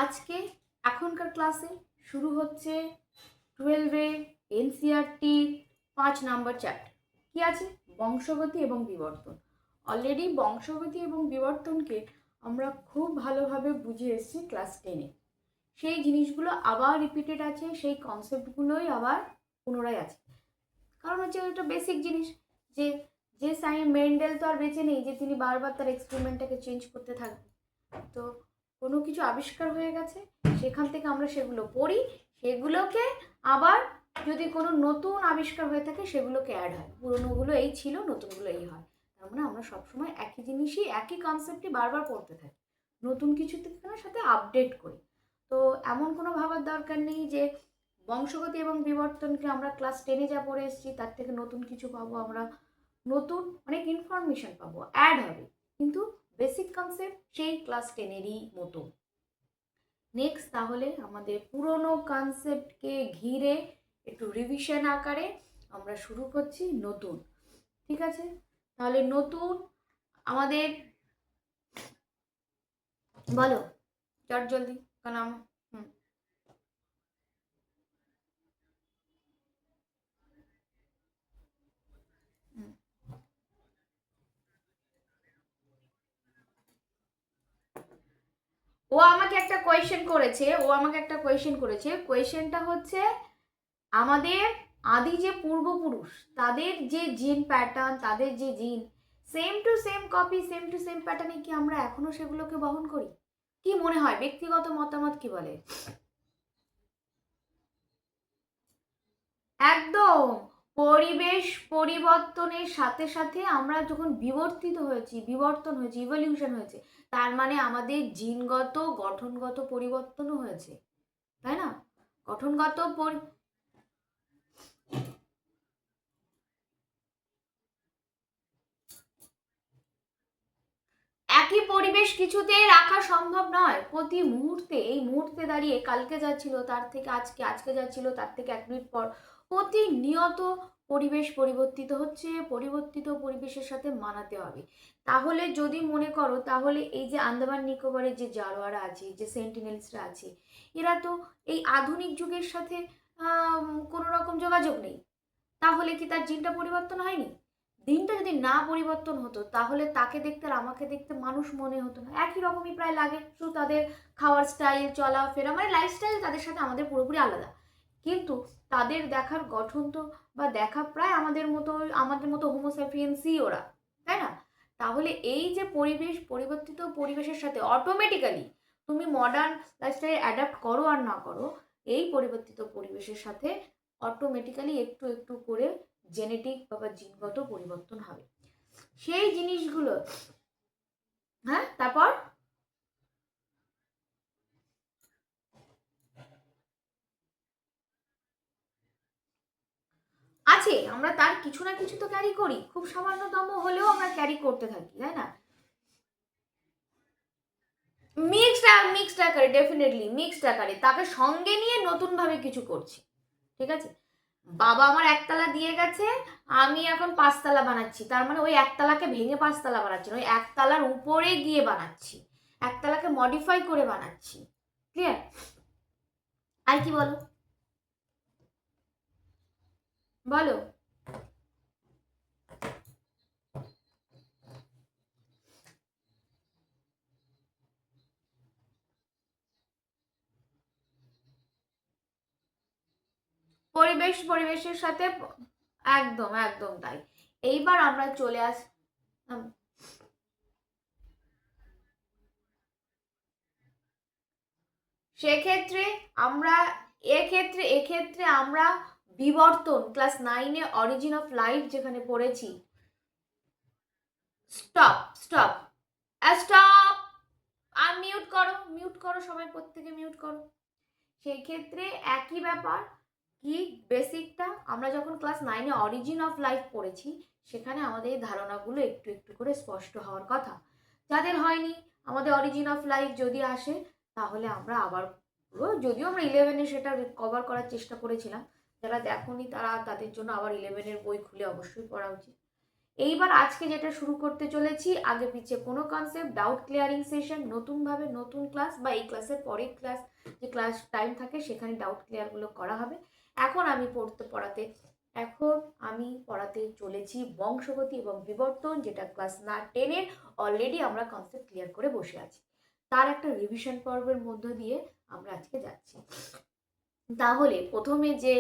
আজকে এখনকার ক্লাসে শুরু হচ্ছে 12-এ এনসিইআরটি 5 নাম্বার চ্যাপ্টার। কি আছে? বংশগতি এবং বিবর্তন। অলরেডি বংশগতি এবং বিবর্তনকে আমরা খুব ভালোভাবে বুঝে এসেছি ক্লাস 10-এ। সেই জিনিসগুলো আবার রিপিটেড আছে, সেই কনসেপ্টগুলোই আবার পুনরায় আছে। কারণ হচ্ছে এটা বেসিক জিনিস যে যে মেন্ডেল তো আর বেঁচে নেই যে তিনি বারবার তার এক্সপেরিমেন্টটাকে চেঞ্জ করতে থাকবে। তো কোনো কিছু আবিষ্কার হয়ে গেছে, সেখান থেকে আমরা সেগুলো পড়ি, সেগুলোকে আবার যদি কোনো নতুন আবিষ্কার হয়ে থাকে সেগুলোকে অ্যাড হয়। পুরোনোগুলো এই ছিল, নতুনগুলো এই হয়। তার মানে আমরা সবসময় একই জিনিসই, একই কনসেপ্টই বারবার পড়তে থাকি, নতুন কিছু সাথে আপডেট করি। তো এমন কোনো ভাবার দরকার নেই যে বংশগতি এবং বিবর্তনকে আমরা ক্লাস 10-এ যা পড়ে এসেছি তার থেকে নতুন কিছু পাবো আমরা, নতুন অনেক ইনফরমেশন পাবো, অ্যাড হবে, কিন্তু বেসিক কনসেপ্ট সেই ক্লাস 10-এরই মতো। নেক্সট তাহলে আমাদের পুরনো কনসেপ্টকে ঘিরে একটু রিভিশন আকারে আমরা শুরু করছি নতুন। ঠিক আছে, তাহলে নতুন আমাদের বলো চট জলদি, কারণ ও আমাকে একটা কোয়েশ্চেন করেছে। কোয়েশ্চেনটা হচ্ছে আমাদের আদি যে পূর্বপুরুষ তাদের যে জিন প্যাটার্ন, তাদের যে জিন same to same copy, same to same প্যাটার্নে কি আমরা এখনো সেগুলোকে বহন করি? কি মনে হয়, ব্যক্তিগত মতামত কি বলে? একদম। পরিবেশ পরিবর্তনের সাথে সাথে আমরা যখন বিবর্তন হয়েছি, ইভলিউশন হয়েছে, তার মানে আমাদের জিনগত গঠনগত পরিবর্তনও হয়েছে, তাই না? গঠনগত একই পরিবেশ কিছুতেই রাখা সম্ভব নয়। প্রতি মুহূর্তে, এই মুহূর্তে দাঁড়িয়ে কালকে যা ছিল তার থেকে আজকে, আজকে যা ছিল তার থেকে 1 মিনিট পর প্রতিনিয়ত পরিবেশ পরিবর্তিত হচ্ছে, পরিবর্তিত পরিবেশের সাথে মানাতে হবে। তাহলে যদি মনে করো, তাহলে এই যে আন্দামান নিকোবরের যে জারোয়ারা আছে, যে সেন্টিনেলসরা আছে, এরা তো এই আধুনিক যুগের সাথে কোনো রকম যোগাযোগ নেই। তাহলে কি তার জিনটা পরিবর্তন হয়নি? দিনটা যদি না পরিবর্তন হতো তাহলে তাকে দেখতে আর আমাকে দেখতে মানুষ মনে হতো না, একই রকমই প্রায় লাগে, শুধু তাদের খাওয়ার স্টাইল, চলাফেরা, মানে লাইফস্টাইল তাদের সাথে আমাদের পুরোপুরি আলাদা। কিন্তু তাদের দেখার গঠন তো, বা দেখা প্রায় আমাদের মতো হোমোস্যাপিয়েন্সই ওরা, তাই না? তাহলে এই যে পরিবেশ, পরিবর্তিত পরিবেশের সাথে অটোমেটিক্যালি তুমি মডার্ন লাইফস্টাইল অ্যাডাপ্ট করো আর না করো, এই পরিবর্তিত পরিবেশের সাথে অটোমেটিক্যালি একটু একটু করে জেনেটিক বা জিনগত পরিবর্তন হবে সেই জিনিসগুলো। হ্যাঁ, তারপর আছে, আমরা তার কিছু না কিছু তো ক্যারি করি, খুব সামান্যতম হলেও আমরা ক্যারি করতে থাকি, তাই না? মিক্সড আকারে, ডেফিনেটলি মিক্সড আকারে তাকে সঙ্গে নিয়ে নতুন ভাবে কিছু করছি। ঠিক আছে, বাবা আমার একতলা দিয়ে গেছে, আমি এখন 5 তলা বানাচ্ছি, তার মানে ওই একতলাকে ভেঙে 5 তলা বানাচ্ছি, ওই একতলার উপরে গিয়ে বানাচ্ছি, একতলাকে মডিফাই করে বানাচ্ছি। ক্লিয়ার? আর কি বলো, বলো। পরিবেশের সাথে একদম একদম তাই। এইবার আমরা চলে আস সেক্ষেত্রে আমরা এক্ষেত্রে আমরা বিবর্তন ক্লাস 9-এ অরিজিন অফ লাইফ যেখানে পড়েছি। স্টপ স্টপ স্টপ, আর মিউট করো সবাই, প্রত্যেকে মিউট করো। সেই ক্ষেত্রে একই ব্যাপার, কি বেসিকটা আমরা যখন ক্লাস 9-এ অরিজিন অফ লাইফ পড়েছি, সেখানে আমাদের এই ধারণাগুলো একটু একটু করে স্পষ্ট হওয়ার কথা। যাদের হয়নি, আমাদের অরিজিন অফ লাইফ যদি আসে তাহলে আমরা আবার পুরো, যদিও আমরা 11-এ সেটা কভার করার চেষ্টা করেছিলাম, যারা দেখোনি তারা, তাদের জন্য আবার 11-এর বই খুলে অবশ্যই পড়া উচিত। এইবার আজকে যেটা শুরু করতে চলেছি, আগে পিছিয়ে কোনো কনসেপ্ট, ডাউট ক্লিয়ারিং সেশন, নতুনভাবে নতুন ক্লাস বা এই ক্লাসের পরের ক্লাস যে ক্লাস টাইম থাকে সেখানে ডাউট ক্লিয়ারগুলো করা হবে। এখন আমি পড়াতে চলেছি বংশগতি এবং বিবর্তন, যেটা ক্লাস 10-এর অলরেডি আমরা কনসেপ্ট ক্লিয়ার করে বসে আছি। তার একটা রিভিশন পর্বের মধ্য দিয়ে আমরা আজকে যাচ্ছি। তাহলে প্রথমে যে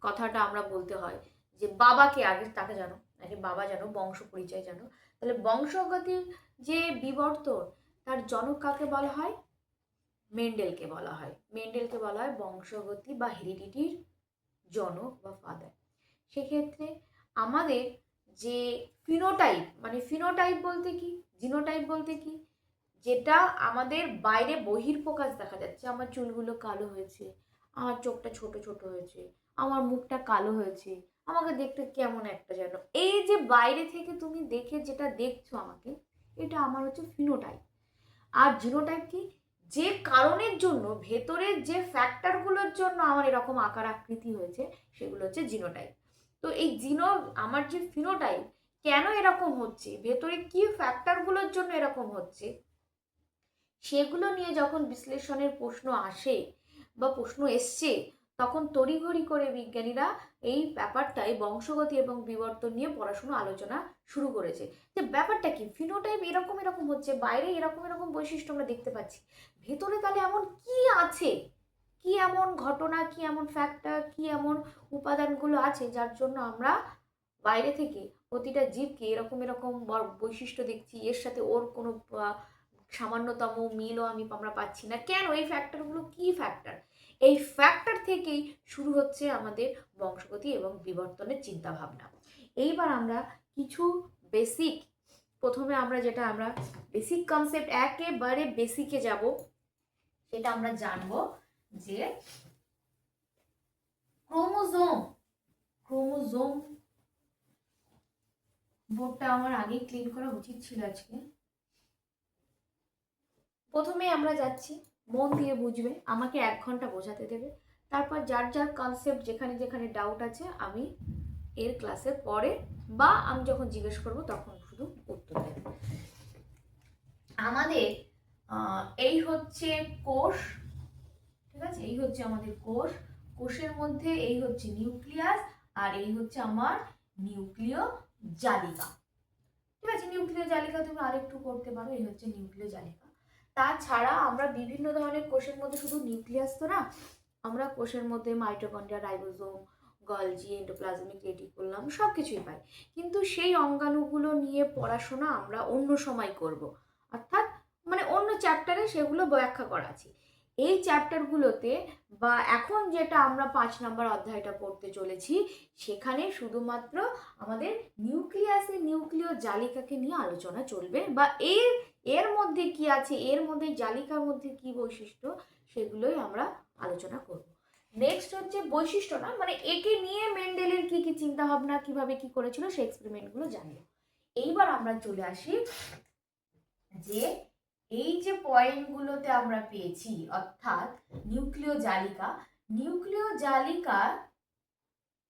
কথাটা আমরা বলতে হয় যে বাবাকে আগে তাকে জানো, আগে বাবা জানো, বংশ পরিচয় জানো। তাহলে বংশগতির যে বিবর্তন, তার জনক কাকে বলা হয়? মেন্ডেলকে বলা হয়। মেন্ডেলকে বলা হয় বংশগতি বা হেরিডিটির জনক বা ফাদার। সেক্ষেত্রে আমাদের যে ফিনোটাইপ বলতে কি, জিনোটাইপ বলতে কি, যেটা আমাদের বাইরে বহির্প্রকাশ দেখা যাচ্ছে। আমার চুলগুলো কালো হয়েছে, আমার চোখটা ছোট ছোট হয়েছে, আমার মুখটা কালো হয়েছে, আমাকে দেখতে কেমন একটা যেন, এই যে বাইরে থেকে তুমি দেখে যেটা দেখছো আমাকে, এটা আমার হচ্ছে ফিনোটাইপ। আর জিনোটাইপ কি? যে কারণের জন্য, ভেতরের যে ফ্যাক্টরগুলোর জন্য আমার এরকম আকার আকৃতি হয়েছে, সেগুলো হচ্ছে জিনোটাইপ। তো এই আমার যে ফিনোটাইপ কেন এরকম হচ্ছে, ভেতরে কি ফ্যাক্টরগুলোর জন্য এরকম হচ্ছে, সেগুলো নিয়ে যখন বিশ্লেষণের প্রশ্ন আসে বা প্রশ্ন এসছে, তখন তড়িঘড়ি করে বিজ্ঞানীরা এই ব্যাপারটাই বংশগতি এবং বিবর্তন নিয়ে পড়াশোনা আলোচনা শুরু করেছে। যে ব্যাপারটা কি, ফিনোটাইপ এরকম এরকম হচ্ছে, বাইরে এরকম এরকম বৈশিষ্ট্য আমরা দেখতে পাচ্ছি, ভেতরে তাহলে এমন কি আছে, কি এমন ঘটনা, কি এমন ফ্যাক্টর, কি এমন উপাদানগুলো আছে যার জন্য আমরা বাইরে থেকে প্রতিটা জীবকে এরকম এরকম বৈশিষ্ট্য দেখছি, এর সাথে ওর কোনো সামান্যতম মিলও আমরা পাচ্ছি না। কেন? এই ফ্যাক্টরগুলো কি ফ্যাক্টর? এই ফ্যাক্টর থেকেই শুরু হচ্ছে আমাদের বংশগতি এবং বিবর্তনের চিন্তা ভাবনা। এইবার আমরা কিছু বেসিক, প্রথমে আমরা বেসিক কনসেপ্ট, একেবারে বেসিকে যাব, সেটা আমরা জানবো যে ক্রোমোজোম বোর্ডটা আমার আগেই ক্লিন করা উচিত ছিল আজকে। প্রথমে আমরা যাচ্ছি, মন দিয়ে বুঝবে, আমাকে 1 ঘন্টা বোঝাতে দেবে, তারপর যার যার কনসেপ্ট যেখানে যেখানে ডাউট আছে আমি এর ক্লাসে পরে বা আমি যখন জিজ্ঞেস করব তখন শুধু উত্তর দেবে। আমাদের এই হচ্ছে কোষ, ঠিক আছে? এই হচ্ছে আমাদের কোষ, কোষের মধ্যে এই হচ্ছে নিউক্লিয়াস, আর এই হচ্ছে আমার নিউক্লিয় জালিকা, ঠিক আছে? নিউক্লিয় জালিকা তুমি আরেকটু করতে পারো, এই হচ্ছে নিউক্লিয় জালিকা। তাছাড়া আমরা বিভিন্ন ধরনের কোষের মধ্যে শুধু নিউক্লিয়াস তো না, আমরা কোষের মধ্যে mitochondria, ribosome, Golgi, endoplasmic reticulum সব কিছুই পাই। কিন্তু সেই অঙ্গাণুগুলো নিয়ে পড়াশোনা আমরা অন্য সময় করব, অর্থাৎ মানে অন্য চ্যাপ্টারে সেগুলো ব্যাখ্যা করা আছে। এই চ্যাপ্টারগুলোতে বা এখন যেটা আমরা 5 নম্বর অধ্যায়টা পড়তে চলেছি, সেখানে শুধুমাত্র আমাদের নিউক্লিয়াসের নিউক্লিয় জালিকাকে নিয়ে আলোচনা চলবে, বা এর মধ্যে কি আছে, এর মধ্যে জালিকার মধ্যে কি বৈশিষ্ট্য, সেগুলোই আমরা আলোচনা করব। নেক্সট হচ্ছে বৈশিষ্ট্য না, মানে একে নিয়ে মেন্ডেলের কি কি চিন্তা ভাবনা, কিভাবে কি করেছিল, সেই এক্সপেরিমেন্টগুলো জানবো। এইবার আমরা চলে আসি যে এই যে পয়েন্টগুলোতে আমরা পেয়েছি, অর্থাৎ নিউক্লিয় জালিকা,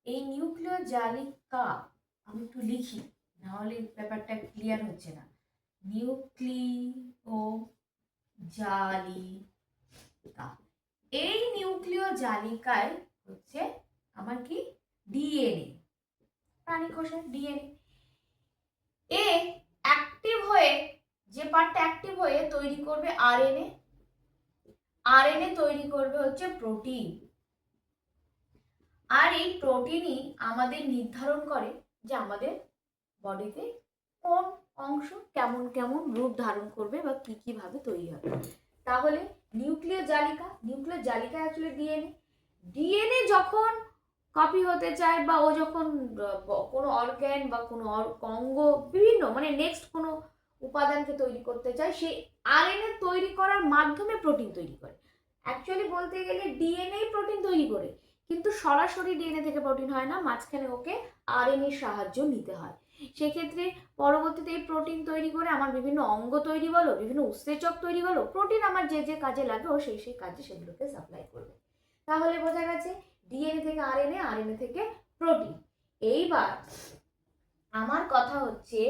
এই নিউক্লিয় জালিকা আমি একটু লিখি, নাহলে ব্যাপারটা ক্লিয়ার হচ্ছে না। নিউক্লিয় জালিকা, এই নিউক্লিয় জালিকায় হচ্ছে আমার কি, ডিএনএ, প্রাণী কোষের ডিএনএ। এ অ্যাক্টিভ হয়ে, যে পার্টটা অ্যাক্টিভ হয়ে তৈরি করবে আরএনএ, আরএনএ তৈরি করবে হচ্ছে প্রোটিন, আর এই প্রোটিনই আমাদের নির্ধারণ করে যে আমাদের বডিতে কোন অংশ কেমন কেমন রূপ ধারণ করবে বা কি কি ভাবে তৈরি হবে। তাহলে নিউক্লিয় জালিকা অ্যাকচুয়ালি ডিএনএ যখন কপি হতে চায় বা ও যখন কোনো অর্গ্যান বা কোনো অঙ্গ বিভিন্ন মানে নেক্সট কোনো উপাদানকে তৈরি করতে চায়, সেই আরএনএ তৈরি করার মাধ্যমে প্রোটিন তৈরি করে। অ্যাকচুয়ালি বলতে গেলে ডিএনএ প্রোটিন তৈরি করে, কিন্তু সরাসরি ডিএনএ থেকে প্রোটিন হয় না, মাঝখানে ওকে আরএনএর সাহায্য নিতে হয়। সেক্ষেত্রে পরবর্তীতে এই প্রোটিন তৈরি করে আমার বিভিন্ন অঙ্গ তৈরি বলো, বিভিন্ন উৎসেচক তৈরি বলো, প্রোটিন আমার যে যে কাজে লাগে ও সেই সেই কাজে সেগুলোকে সাপ্লাই করবে। তাহলে বোঝা গেছে ডিএনএ থেকে আরএনএ, আরএনএ থেকে প্রোটিন। এইবার আমার কথা হচ্ছে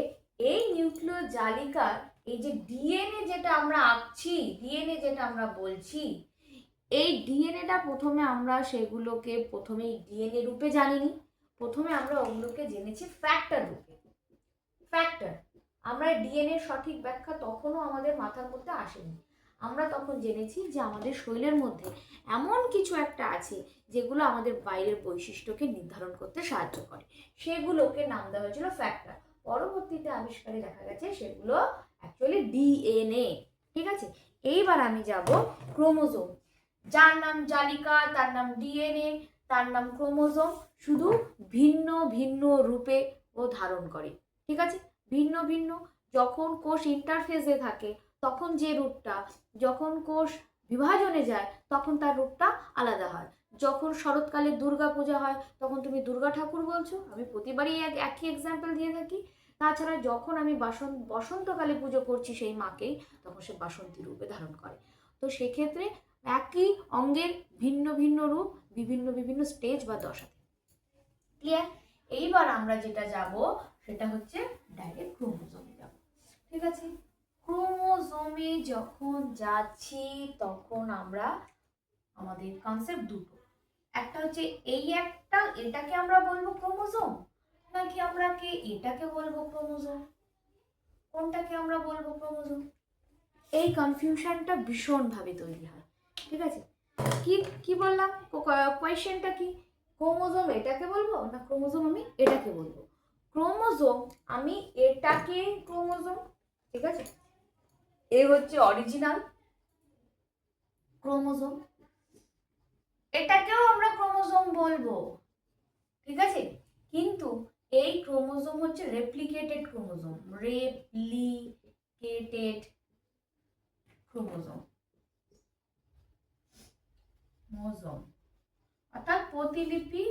এই নিউক্লিয় জালিকার এই যে ডিএনএ যেটা আমরা আঁকছি, ডিএনএ যেটা আমরা বলছি, এই ডিএনএটা প্রথমে আমরা সেগুলোকে প্রথমেই ডিএনএ রূপে জানিনি, প্রথমে আমরা ওগুলোকে জেনেছি ফ্যাক্টর রূপে। ফ্যাক্টর, আমরা ডিএনএ সঠিক ব্যাখ্যা তখনও আমাদের মাথার মধ্যে আসেনি। আমরা তখন জেনেছি যে আমাদের শরীরের মধ্যে এমন কিছু একটা আছে যেগুলো আমাদের বাইরের বৈশিষ্ট্যকে নির্ধারণ করতে সাহায্য করে, সেগুলোকে নাম দেওয়া হয়েছিল ফ্যাক্টর। পরবর্তীতে আবিষ্কারে দেখা গেছে সেগুলো অ্যাকচুয়ালি ডিএনএ। ঠিক আছে, এইবার আমি যাব ক্রোমোজোম। যার নাম জালিকা তার নাম ডিএনএ, তার নাম ক্রোমোজোম, শুধু ভিন্ন ভিন্ন রূপে ও ধারণ করে। ঠিক আছে, ভিন্ন ভিন্ন। যখন কোষ ইন্টারফেজে থাকে তখন যে রূপটা, যখন কোষ বিভাজনে যায় তখন তার রূপটা আলাদা হয়। যখন শরৎকালে দুর্গা পূজা হয় তখন তুমি দুর্গা ঠাকুর বলছো, আমি প্রতিবারই একই এক্সাম্পল দিয়ে থাকি। তাছাড়া যখন আমি বসন্তকালে পুজো করছি সেই মাকেই, তখন সে বাসন্তী রূপে ধারণ করে। তো সেক্ষেত্রে একই অঙ্গের ভিন্ন ভিন্ন রূপ, বিভিন্ন বিভিন্ন স্টেজ বা দশাতে। ক্লিয়ার? এইবার আমরা যেটা যাব সেটা হচ্ছে ডাইরেক্ট ক্রোমোজোমে যাব। ঠিক আছে, ক্রোমোজোমে যখন যাচ্ছি তখন আমরা আমাদের কনসেপ্ট দুটো, একটা হচ্ছে এই একটা, এটাকে আমরা বলবো ক্রোমোজোম, নাকি আমরা এটাকে বলবো ক্রোমোজোম, কোনটাকে আমরা বলবো ক্রোমোজোম, এই কনফিউশনটা ভীষণভাবে তৈরি হয়। ঠিক আছে, কি কি বললাম, কোয়েশ্চেনটা কি, ক্রোমোজোম এটাকে বলবো না ক্রোমোজোম আমি এটাকে বলবো? ক্রোমোজোম আমি এটাকে ক্রোমোজোম, ঠিক আছে, এ হচ্ছে অরিজিনাল ক্রোমোজোম, এটাকেও আমরা ক্রোমোজোম বলবো। ঠিক আছে, কিন্তু এই ক্রোমোজোম হচ্ছে replicated chromosome, replicated chromosome, chromosome অর্থাৎ প্রতিলিপি,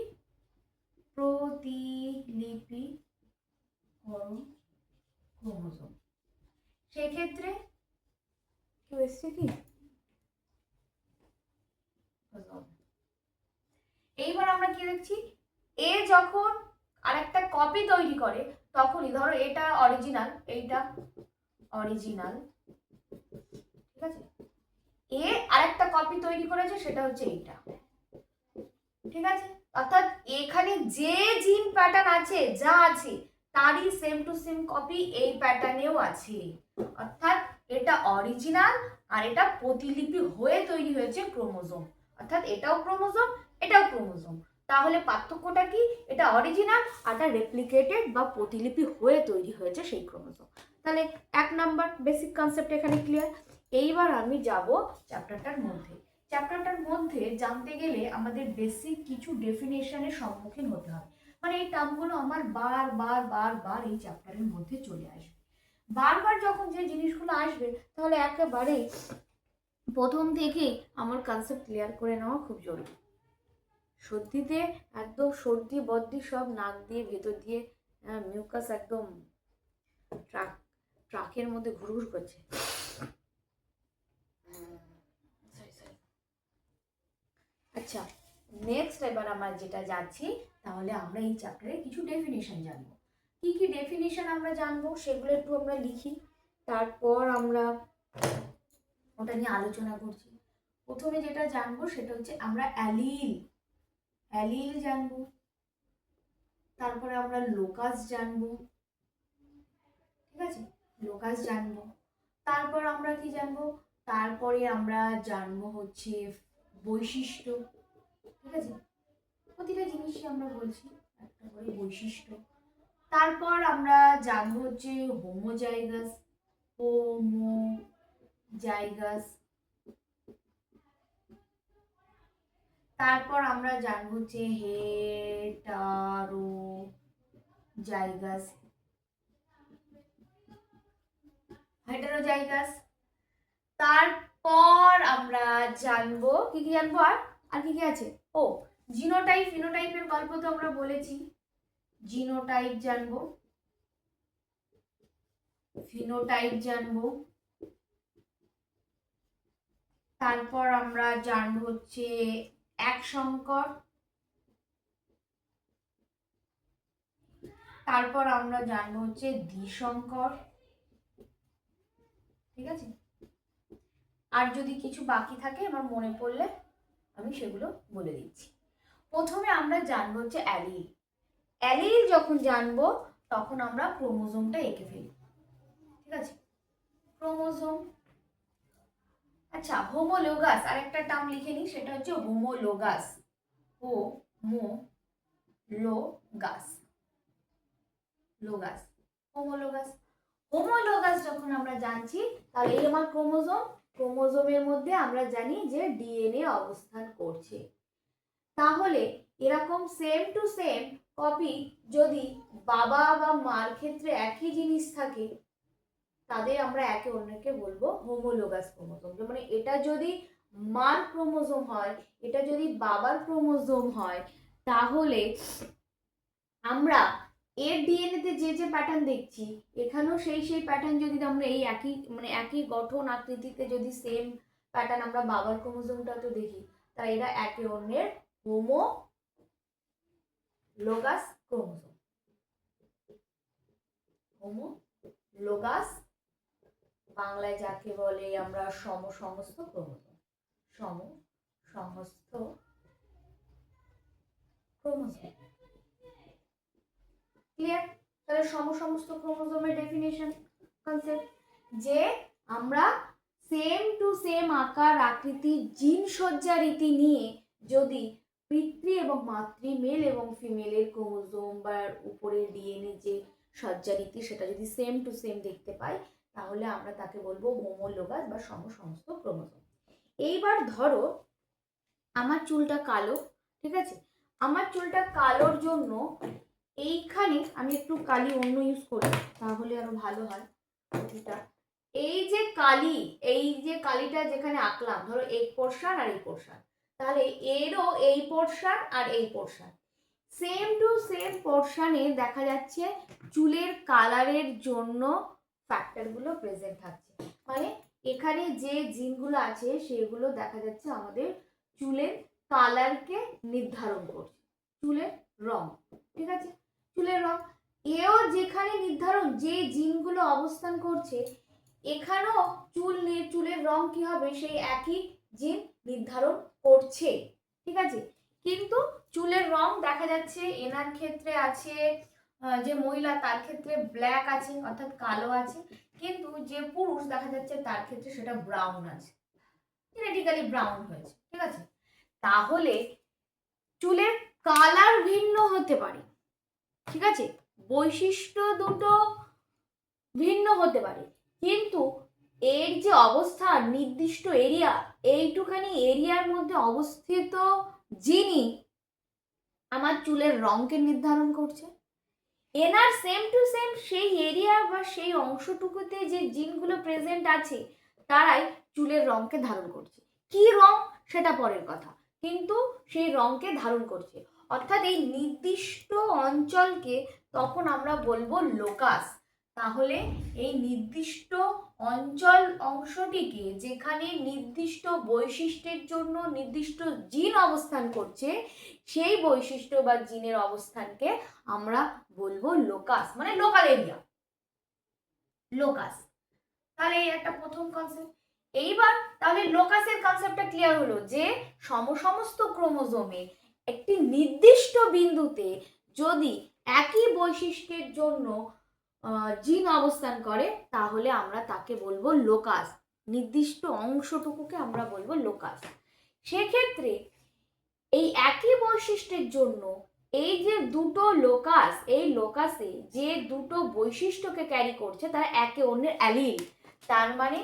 প্রতিলিপি ক্রোমোজোম। সেক্ষেত্রে কি হচ্ছে কি, এইবার আমরা কি দেখছি, এ যখন আরেকটা কপি তৈরি করে তখনই, ধরো এটা অরিজিনাল, এইটা অরিজিনাল, ঠিক আছে, এ আরেকটা কপি তৈরি করেছে সেটা হচ্ছে এইটা। ঠিক আছে, অর্থাৎ এখানে যে জিন প্যাটার্ন আছে, যা আছে তারই সেম টু সেম কপি এই প্যাটার্নেও আছে। অর্থাৎ এটা অরিজিনাল আর এটা প্রতিলিপি হয়ে তৈরি হয়েছে ক্রোমোজোম। অর্থাৎ এটাও ক্রোমোজোম, এটাও ক্রোমোজোম। তাহলে পার্থক্যটা কি, এটা অরিজিনাল আর এটা রেপ্লিকেটেড বা প্রতিলিপি হয়ে তৈরি হয়েছে সেই ক্রোমোজোম। তাহলে এক নাম্বার বেসিক কনসেপ্ট এখানে ক্লিয়ার। এইবার আমি যাব চ্যাপ্টারটার মধ্যে। চ্যাপ্টারটার মধ্যে জানতে গেলে আমাদের বেসিক কিছু ডেফিনেশনের সম্মুখীন হতে হবে। মানে এই টার্মগুলো আমার বারবার এই চ্যাপ্টারের মধ্যে চলে আসবে। বারবার যখন যে জিনিসগুলো আসবে তাহলে একেবারেই প্রথম থেকেই আমার কনসেপ্ট ক্লিয়ার করে নেওয়া খুব জরুরি। সর্দিতে একদম সর্দি বর্দি সব নাক দিয়ে ভেতর দিয়ে মিউকাস একদম ট্রাকের মধ্যে ঘুরঘুর করছে। আচ্ছা, নেক্সট এবার আমরা যেটা যাচ্ছি, তাহলে আমরা এই চ্যাপ্টারে কিছু ডেফিনেশন জানবো। কি কি ডেফিনেশন আমরা জানবো সেগুলো একটু আমরা লিখি, তারপর আমরা ওটা নিয়ে আলোচনা করছি। প্রথমে যেটা জানবো সেটা হচ্ছে আমরা অ্যালিল, অ্যালিল জানবো, তারপরে আমরা লোকাস জানবো। ঠিক আছে, লোকাস জানবো, তারপর আমরা কি জানবো, তারপরে আমরা জানবো হচ্ছে বৈশিষ্ট্য। ঠিক আছে, প্রতিটা জিনিসই আমরা বলছি একটা করে বৈশিষ্ট্য। তারপর আমরা জানবো হচ্ছে হোমোজাইগাস, হোমোজাইগাস। তারপর আমরা জানবো হচ্ছে হেটারোজাইগাস, হেটারোজাইগাস। তারপর আমরা জানবো কি কি জানবো, আর কি কি আছে, ও জিনোটাইপ, ফিনোটাইপের গল্প তো আমরা বলেছি, জিনোটাইপ জানবো, ফিনোটাইপ জানবো। তারপর আমরা জানবো হচ্ছে এক সংকর, তারপর আমরা জানবো হচ্ছে দ্বিসংকর, ঠিক আছে। আর যদি কিছু বাকি থাকে আমার মনে পড়লে আমি সেগুলো বলে দিচ্ছি। প্রথমে আমরা জানবো হচ্ছে অ্যালিল। অ্যালিল যখন জানবো তখন আমরা ক্রোমোজোমটা এঁকে ফেলি, ঠিক আছে। ক্রোমোজোম, আচ্ছা হোমোলোগাস আরেকটা টার্ম লিখে নিই, সেটা হচ্ছে হোমোলোগাস। হোমোলোগাস, লোগাস, হোমোলোগাস। হোমোলোগাস যখন আমরা জানছি তাহলে এই আমার ক্রোমোজোম, ক্রোমোজোমের মধ্যে আমরা জানি যে ডিএনএ অবস্থান করছে। তাহলে এরকম সেম টু সেম কপি যদি বাবা বা মার ক্ষেত্রে একই জিনিস থাকে তাদের আমরা একে অন্যকে বলবো হোমোলোগাস ক্রোমোজোম। মানে এটা যদি মার ক্রোমোজোম হয়, এটা যদি বাবার ক্রোমোজোম হয়, তাহলে আমরা এর ডিএনএতে যে যে প্যাটার্ন দেখছি এখানেও সেই প্যাটার্ন যদি আমরা এই একই মানে একই গঠন আকৃতিতে যদি সেম প্যাটার্ন আমরা বাবার ক্রোমোজোমটাতে দেখি, তাই এরা একে অন্যের হোমোলোগাস ক্রোমোজোম। হোমোলোগাস বাংলায় যাকে বলে আমরা সমসমস্ত ক্রোমোজোম, সমসমস্ত ক্রোমোজোম। ক্লিয়ার? তাহলে সমসমস্ত ক্রোমোজোমের ডেফিনেশন কনসেপ্ট যে আমরা সেম টু সেম আকার আকৃতি জিন সজ্জা রীতি নিয়ে যদি পিতৃ এবং মাতৃ মেল এবং ফিমেলের ক্রোমোজোম বা উপরের ডিএনএ যে সজ্জা রীতি সেটা যদি সেম টু সেম দেখতে পাই তাহলে আমরা তাকে বলবো হোমোলোগাস বা সমসমস্ত ক্রোমোজোম। এইবার ধরো আমার চুলটা কালো, ঠিক আছে। আমার চুলটা কালোর জন্য এইখানে আমি একটু কালি অন্য ইউজ করি তাহলে আরো ভালো হয় এটা। এই যে কালি, এই যে কালিটা যেখানে আঁকলাম ধরো এই পোর্শন আর এই পোর্শন, তাহলে এরও এই পোর্শন আর এই পোর্শন সেম টু সেম পোর্শনে দেখা যাচ্ছে চুলের কালারের জন্য ফ্যাক্টরগুলো প্রেজেন্ট থাকছে। মানে এখানে যে জিনগুলো আছে সেগুলো দেখা যাচ্ছে আমাদের চুলের কালারকে নির্ধারণ করছে, চুলের রং, ঠিক আছে। চুলের রং এও যেখানে নির্ধারণ যে জিনগুলো অবস্থান করছে এখানেও চুলের রং কি হবে সেই একই জিন নির্ধারণ করছে, ঠিক আছে। কিন্তু চুলের রং দেখা যাচ্ছে এনার ক্ষেত্রে আছে যে মহিলা তার ক্ষেত্রে ব্ল্যাক আছে অর্থাৎ কালো আছে, কিন্তু যে পুরুষ দেখা যাচ্ছে তার ক্ষেত্রে সেটা ব্রাউন আছে, জেনেটিক্যালি ব্রাউন হয়েছে, ঠিক আছে। তাহলে চুলের কালার ভিন্ন হতে পারে, ঠিক আছে, বৈশিষ্ট্য দুটো ভিন্ন হতে পারে, কিন্তু এর যে অবস্থান নির্দিষ্ট এরিয়া, এইটুখানি এরিয়ার মধ্যে অবস্থিত যিনি আমার চুলের রংকে নির্ধারণ করছে, এনার সেম টু সেম সেই এরিয়া বা সেই অংশটুকুতে যে জিনগুলো প্রেজেন্ট আছে তারাই চুলের রংকে ধারণ করছে। কি রং সেটা পরের কথা, কিন্তু সেই রংকে ধারণ করছে। অর্থাৎ এই নির্দিষ্ট অঞ্চলকে তখন আমরা বলবো লোকাস। তাহলে এই নির্দিষ্ট অঞ্চল অংশটিকে যেখানে নির্দিষ্ট বৈশিষ্ট্যের জন্য নির্দিষ্ট জিন অবস্থান করছে সেই বৈশিষ্ট্য বা জিনের অবস্থানকে আমরা বলবো লোকাস, মানে লোকাল এরিয়া, লোকাস। তাহলে এই একটা প্রথম কনসেপ্ট। এইবার তাহলে লোকাসের কনসেপ্টটা ক্লিয়ার হলো যে সমস্ত ক্রোমোজোমে একটি নির্দিষ্ট বিন্দুতে যদি একই বৈশিষ্ট্যের জন্য জিন অবস্থান করে তাহলে আমরা তাকে বলবো লোকাস, নির্দিষ্ট অংশটুকুকে আমরা বলবো লোকাস। সেক্ষেত্রে এই একই বৈশিষ্ট্যের জন্য এই যে দুটো লোকাস, এই লোকাসে যে দুটো বৈশিষ্ট্যকে ক্যারি করছে তারা একে অন্যের অ্যালিল, তার মানে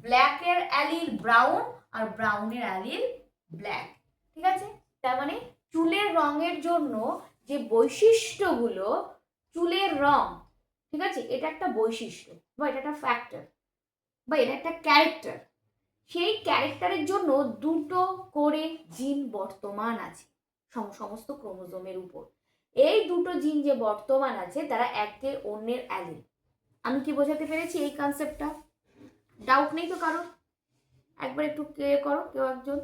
ব্ল্যাকের অ্যালিল ব্রাউন আর ব্রাউনের অ্যালিল ব্ল্যাক, ঠিক আছে। তার মানে চুলের রঙের জন্য যে বৈশিষ্ট্যগুলো, চুলের রং, ঠিক আছে, এটা একটা বৈশিষ্ট্য বা এটা একটা ফ্যাক্টর বা এটা একটা ক্যারেক্টার, সেই ক্যারেক্টারের জন্য দুটো করে জিন বর্তমান আছে সমস্ত ক্রোমোজোমের উপর। এই দুটো জিন যে বর্তমান আছে তারা একে অন্যের অ্যালিল। আমি কি বোঝাতে পেরেছি এই কনসেপ্টটা? ডাউট নেই তো কারো? একবার একটু ক্লিয়ার করো কেউ একজন,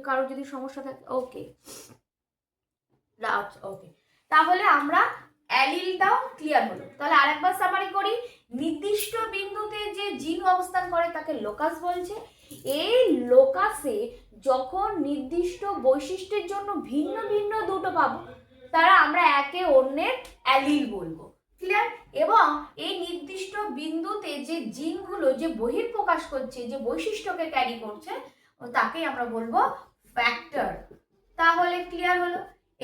কারো যদি সমস্যা থাকে। ওকে, ডাউট, ওকে। তাহলে আমরা অ্যালিলটাও ক্লিয়ার হলো। তাহলে আরেকবার সামারি করি। নির্দিষ্ট বিন্দুতে যে জিন অবস্থান করে তাকে লোকাস বলছে। এই লোকাসে যখন নির্দিষ্ট বৈশিষ্ট্যের জন্য ভিন্ন ভিন্ন দুটো পাবো, তারা আমরা একে অন্যের অ্যালিল বলবো। ক্লিয়ার? এবং এই নির্দিষ্ট বিন্দুতে যে জিনগুলো যে বহিঃপ্রকাশ করছে, যে বৈশিষ্ট্যকে ক্যারি করছে, তাকেই আমরা বলবো ফ্যাক্টর। তাহলে ক্লিয়ার হলো।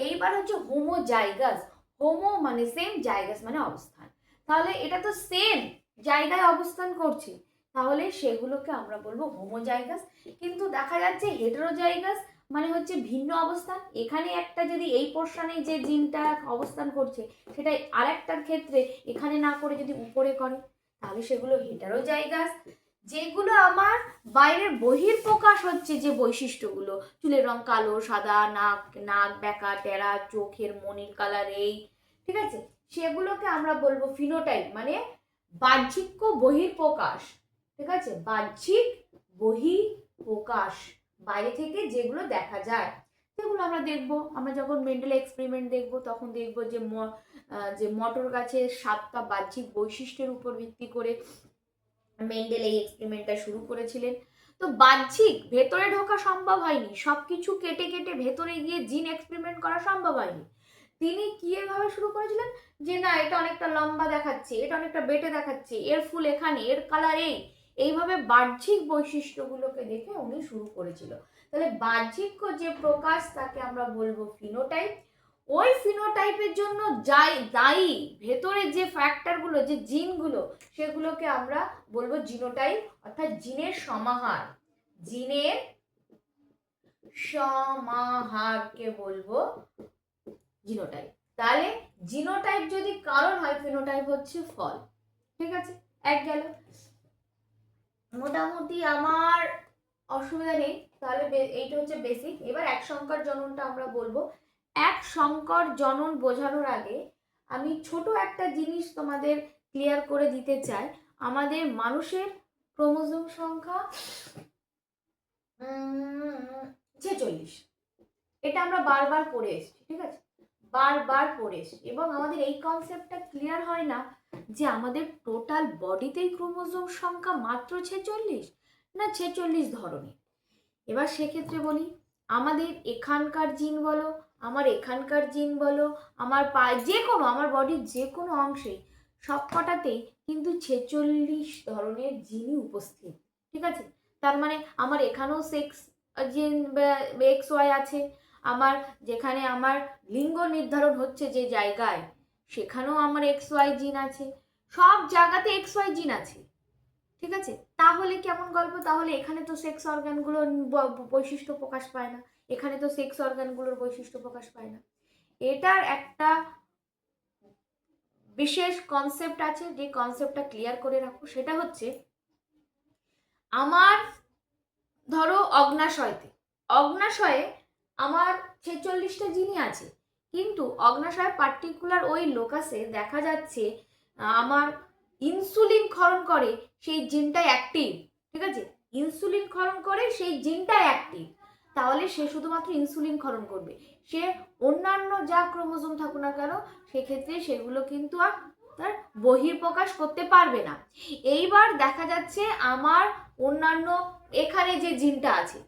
এইবার হচ্ছে হোমোজাইগাস। হোমো মানে সেম, জাইগাস মানে অবস্থান। তাহলে এটা তো সেম জায়গায় অবস্থান করছে, তাহলে সেগুলোকে আমরা বলবো হোমোজাইগাস। কিন্তু দেখা যাচ্ছে হেটেরোজাইগাস মানে হচ্ছে ভিন্ন অবস্থান। এখানে একটা যদি এই পোর্শনে যে জিনটা অবস্থান করছে সেটা আরেকটার ক্ষেত্রে এখানে না করে যদি উপরে করে, তাহলে সেগুলো হেটেরোজাইগাস। যেগুলো আমার বাইরের বহিঃপ্রকাশ হচ্ছে, যে বৈশিষ্ট্যগুলো, চুলের রং কালো, সাদা, নাক বেঁকা টেরা, চোখের মনির কালার, এই ঠিক আছে, সেগুলোকে আমরা বলবো ফিনোটাইপ, মানে বাহ্যিক বহিঃপ্রকাশ। ঠিক আছে, বাহ্যিক বহিঃপ্রকাশ, বাইরে থেকে যেগুলো দেখা যায়, সেগুলো আমরা দেখবো। আমরা যখন মেন্ডেল এক্সপেরিমেন্ট দেখবো তখন দেখবো যে মটর গাছের 7টা বাহ্যিক বৈশিষ্ট্যের উপর ভিত্তি করে মেন্ডেল এই এক্সপেরিমেন্টটা শুরু করেছিলেন। তো বাহ্যিক ভেতরে ঢোকা সম্ভব হয়নি, সবকিছু কেটে কেটে ভেতরে গিয়ে জিন এক্সপেরিমেন্ট করা সম্ভব হয়নি। তিনি কি এভাবে শুরু করেছিলেন যে না, এটা অনেকটা লম্বা দেখাচ্ছে, এটা অনেকটা বেটে দেখাচ্ছে, এর ফুল এখানে, এর কালার এইভাবে বাহ্যিক বৈশিষ্ট্যগুলোকে দেখে উনি শুরু করেছিল। তাহলে বাহ্যিক যে প্রকাশ তাকে আমরা বলবো ফিনোটাইপ। ওই ফিনোটাইপের জন্য দায়ী ভেতরে যে ফ্যাক্টরগুলো, যে জিনগুলো, সেগুলোকে আমরা বলবো জিনোটাইপ, অর্থাৎ জিনের সমাহার। জিনের সমাহারকে বলবো জিনোটাইপ। তাহলে জিনোটাইপ যদি কারণ হয়, ফিনোটাইপ হচ্ছে ফল। ঠিক আছে, এক গেল। মোটামুটি আমার অসুবিধা নেই। তাহলে এইটা হচ্ছে বেসিক। এবার এক সংকর জননটা আমরা বলবো। এক সংকর জনন বোঝানোর আগে আমি ছোট একটা জিনিস তোমাদের ক্লিয়ার করে দিতে চাই। আমাদের মানুষের ক্রোমোজোম সংখ্যা 46। এটা আমরা বারবার পড়ে এসেছি, ঠিক আছে, বারবার পড়ে এসেছি, এবং আমাদের এই কনসেপ্টটা ক্লিয়ার হয় না যে আমাদের টোটাল বডিতেই ক্রোমোজোম সংখ্যা মাত্র 46 না 46 ধরনের। এবার সেক্ষেত্রে বলি, আমাদের এখানকার জিন বলো, আমার এখানকার জিন বলো, আমার পায়ে যে কোনো, আমার বডির যে কোনো অংশে সবকটাতেই কিন্তু 46 ধরনের জিনই উপস্থিত। ঠিক আছে, তার মানে আমার এখানেও সেক্স জিন এক্স ওয়াই আছে, আমার যেখানে আমার লিঙ্গ নির্ধারণ হচ্ছে যে জায়গায়, সেখানেও আমার এক্স ওয়াই জিন আছে, সব জায়গাতে এক্স ওয়াই জিন আছে। ঠিক আছে, তাহলে কেমন গল্প? তাহলে এখানে তো সেক্স অর্গানগুলোর বৈশিষ্ট্য প্রকাশ পায় না, এখানে তো সেক্স অর্গানগুলোর বৈশিষ্ট্য প্রকাশ পায় না। এটার একটা বিশেষ কনসেপ্ট আছে, যে কনসেপ্টটা ক্লিয়ার করে রাখো। সেটা হচ্ছে, আমার ধরো অগ্নাশয়ে আমার 46টা জিনই আছে, কিন্তু অগ্নাশয় পার্টিকুলার ওই লোকাসে দেখা যাচ্ছে আমার ইনসুলিন ক্ষরণ করে সেই জিনটাই অ্যাক্টিভ। ঠিক আছে, ইনসুলিন ক্ষরণ করে সেই জিনটাই অ্যাক্টিভ। তাহলে সে শুধুমাত্র ইনসুলিন ক্ষরণ করবে, সে অন্যান্য যা ক্রোমোজোম থাকুক না কেন সেক্ষেত্রে সেগুলো কিন্তু আর তার বহিঃপ্রকাশ করতে পারবে না। এইবার দেখা যাচ্ছে আমার অন্যান্য এখানে যে জিনটা আছে,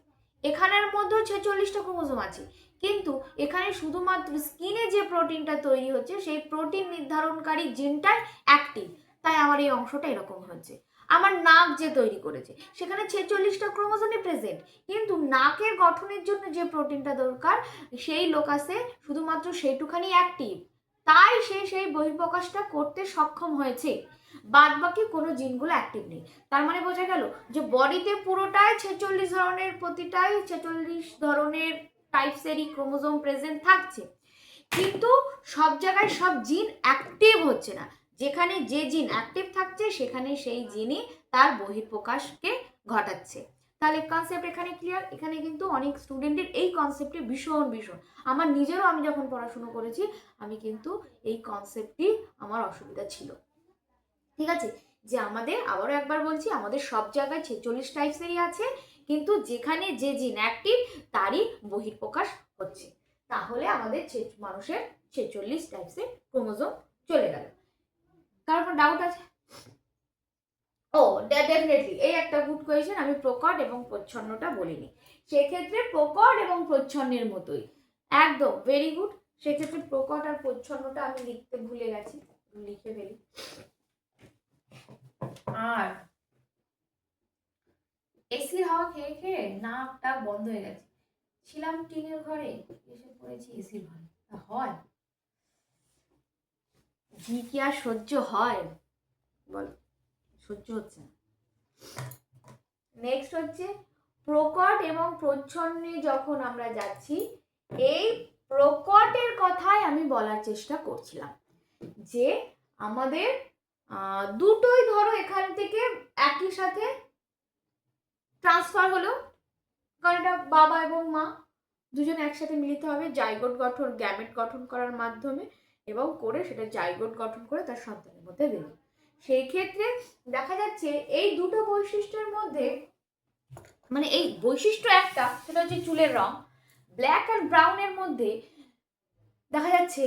এখানের মধ্যেও 46টা ক্রোমোজোম আছে, কিন্তু এখানে শুধুমাত্র স্কিনে যে প্রোটিনটা তৈরি হচ্ছে সেই প্রোটিন নির্ধারণকারী জিনটাই অ্যাক্টিভ। তাই আমার এই অংশটা এরকম হচ্ছে। আমার নাক যে তৈরি করেছে সেখানে 46টা ক্রোমোজোমই প্রেজেন্ট, কিন্তু নাকের গঠনের জন্য যে প্রোটিনটা দরকার সেই লোকাসে শুধুমাত্র সেইটুখানি অ্যাক্টিভ, তাই সে সেই বহিঃপ্রকাশটা করতে সক্ষম হয়েছে। বাদ বাকি কোনো জিনগুলো অ্যাক্টিভ নেই। তার মানে বোঝা গেল যে বডিতে পুরোটাই 46 ধরনের, প্রতিটাই 46 ধরনের টাইপসেরই ক্রোমোজোম প্রেজেন্ট থাকছে, কিন্তু সব জায়গায় সব জিন অ্যাক্টিভ হচ্ছে না। যেখানে যে জিন অ্যাক্টিভ থাকছে সেখানে সেই জিনই তার বহিঃপ্রকাশকে ঘটাচ্ছে। তাহলে কনসেপ্ট এখানে ক্লিয়ার। এখানে কিন্তু অনেক স্টুডেন্টের এই কনসেপ্টে ভীষণ আমার নিজেরও, আমি যখন পড়াশুনো করেছি আমি কিন্তু এই কনসেপ্টই আমার অসুবিধা ছিল। ঠিক আছে, যে আমাদের, আবারও একবার বলছি, আমাদের সব জায়গায় 46 টাইপসেরই আছে, কিন্তু যেখানে যে জিন অ্যাক্টিভ তারই বহিঃপ্রকাশ হচ্ছে। তাহলে আমাদের মানুষের 46 টাইপসের ক্রোমোজোম চলে গেল। কারোর কোনো ডাউট আছে? ও ডেফিনেটলি, এই একটা গুড কোয়েশ্চেন। আমি প্রকট এবং প্রচ্ছন্নটা বলিনি, সেক্ষেত্রে প্রকট এবং প্রচ্ছন্নের মতোই, একদম ভেরি গুড। সেক্ষেত্রে প্রকট আর প্রচ্ছন্নটা আমি লিখতে ভুলে গেছি, লিখে ফেলি। আর এসির হাওয়া খেয়ে খেয়ে নাকটা বন্ধ হয়ে গেছে। ছিলাম টিনের ঘরে, এসে পড়েছি এসির ঘরে। হয় কি আর সহ্য হয় বল? সহ্য হচ্ছে না। নেক্সট হচ্ছে প্রকট এবং প্রচ্ছন্নে যখন আমরা যাচ্ছি, এই প্রকটের কথাই আমি বলার চেষ্টা করছিলাম যে আমাদের দুটোই ধরো এখান থেকে একই সাথে ট্রান্সফার হলো, কারণ এটা বাবা এবং মা দুজনে একসাথে মিলিত হবে জাইগোট গঠন, গ্যামেট গঠন করার মাধ্যমে, এবং করে সেটা জাইগোট গঠন করে তার সন্তানের মধ্যে দেবে। সেই ক্ষেত্রে দেখা যাচ্ছে এই দুটো বৈশিষ্ট্যের মধ্যে, মানে এই বৈশিষ্ট্য একটা, সেটা হচ্ছে চুলের রং। ব্ল্যাক আর ব্রাউনের মধ্যে দেখা যাচ্ছে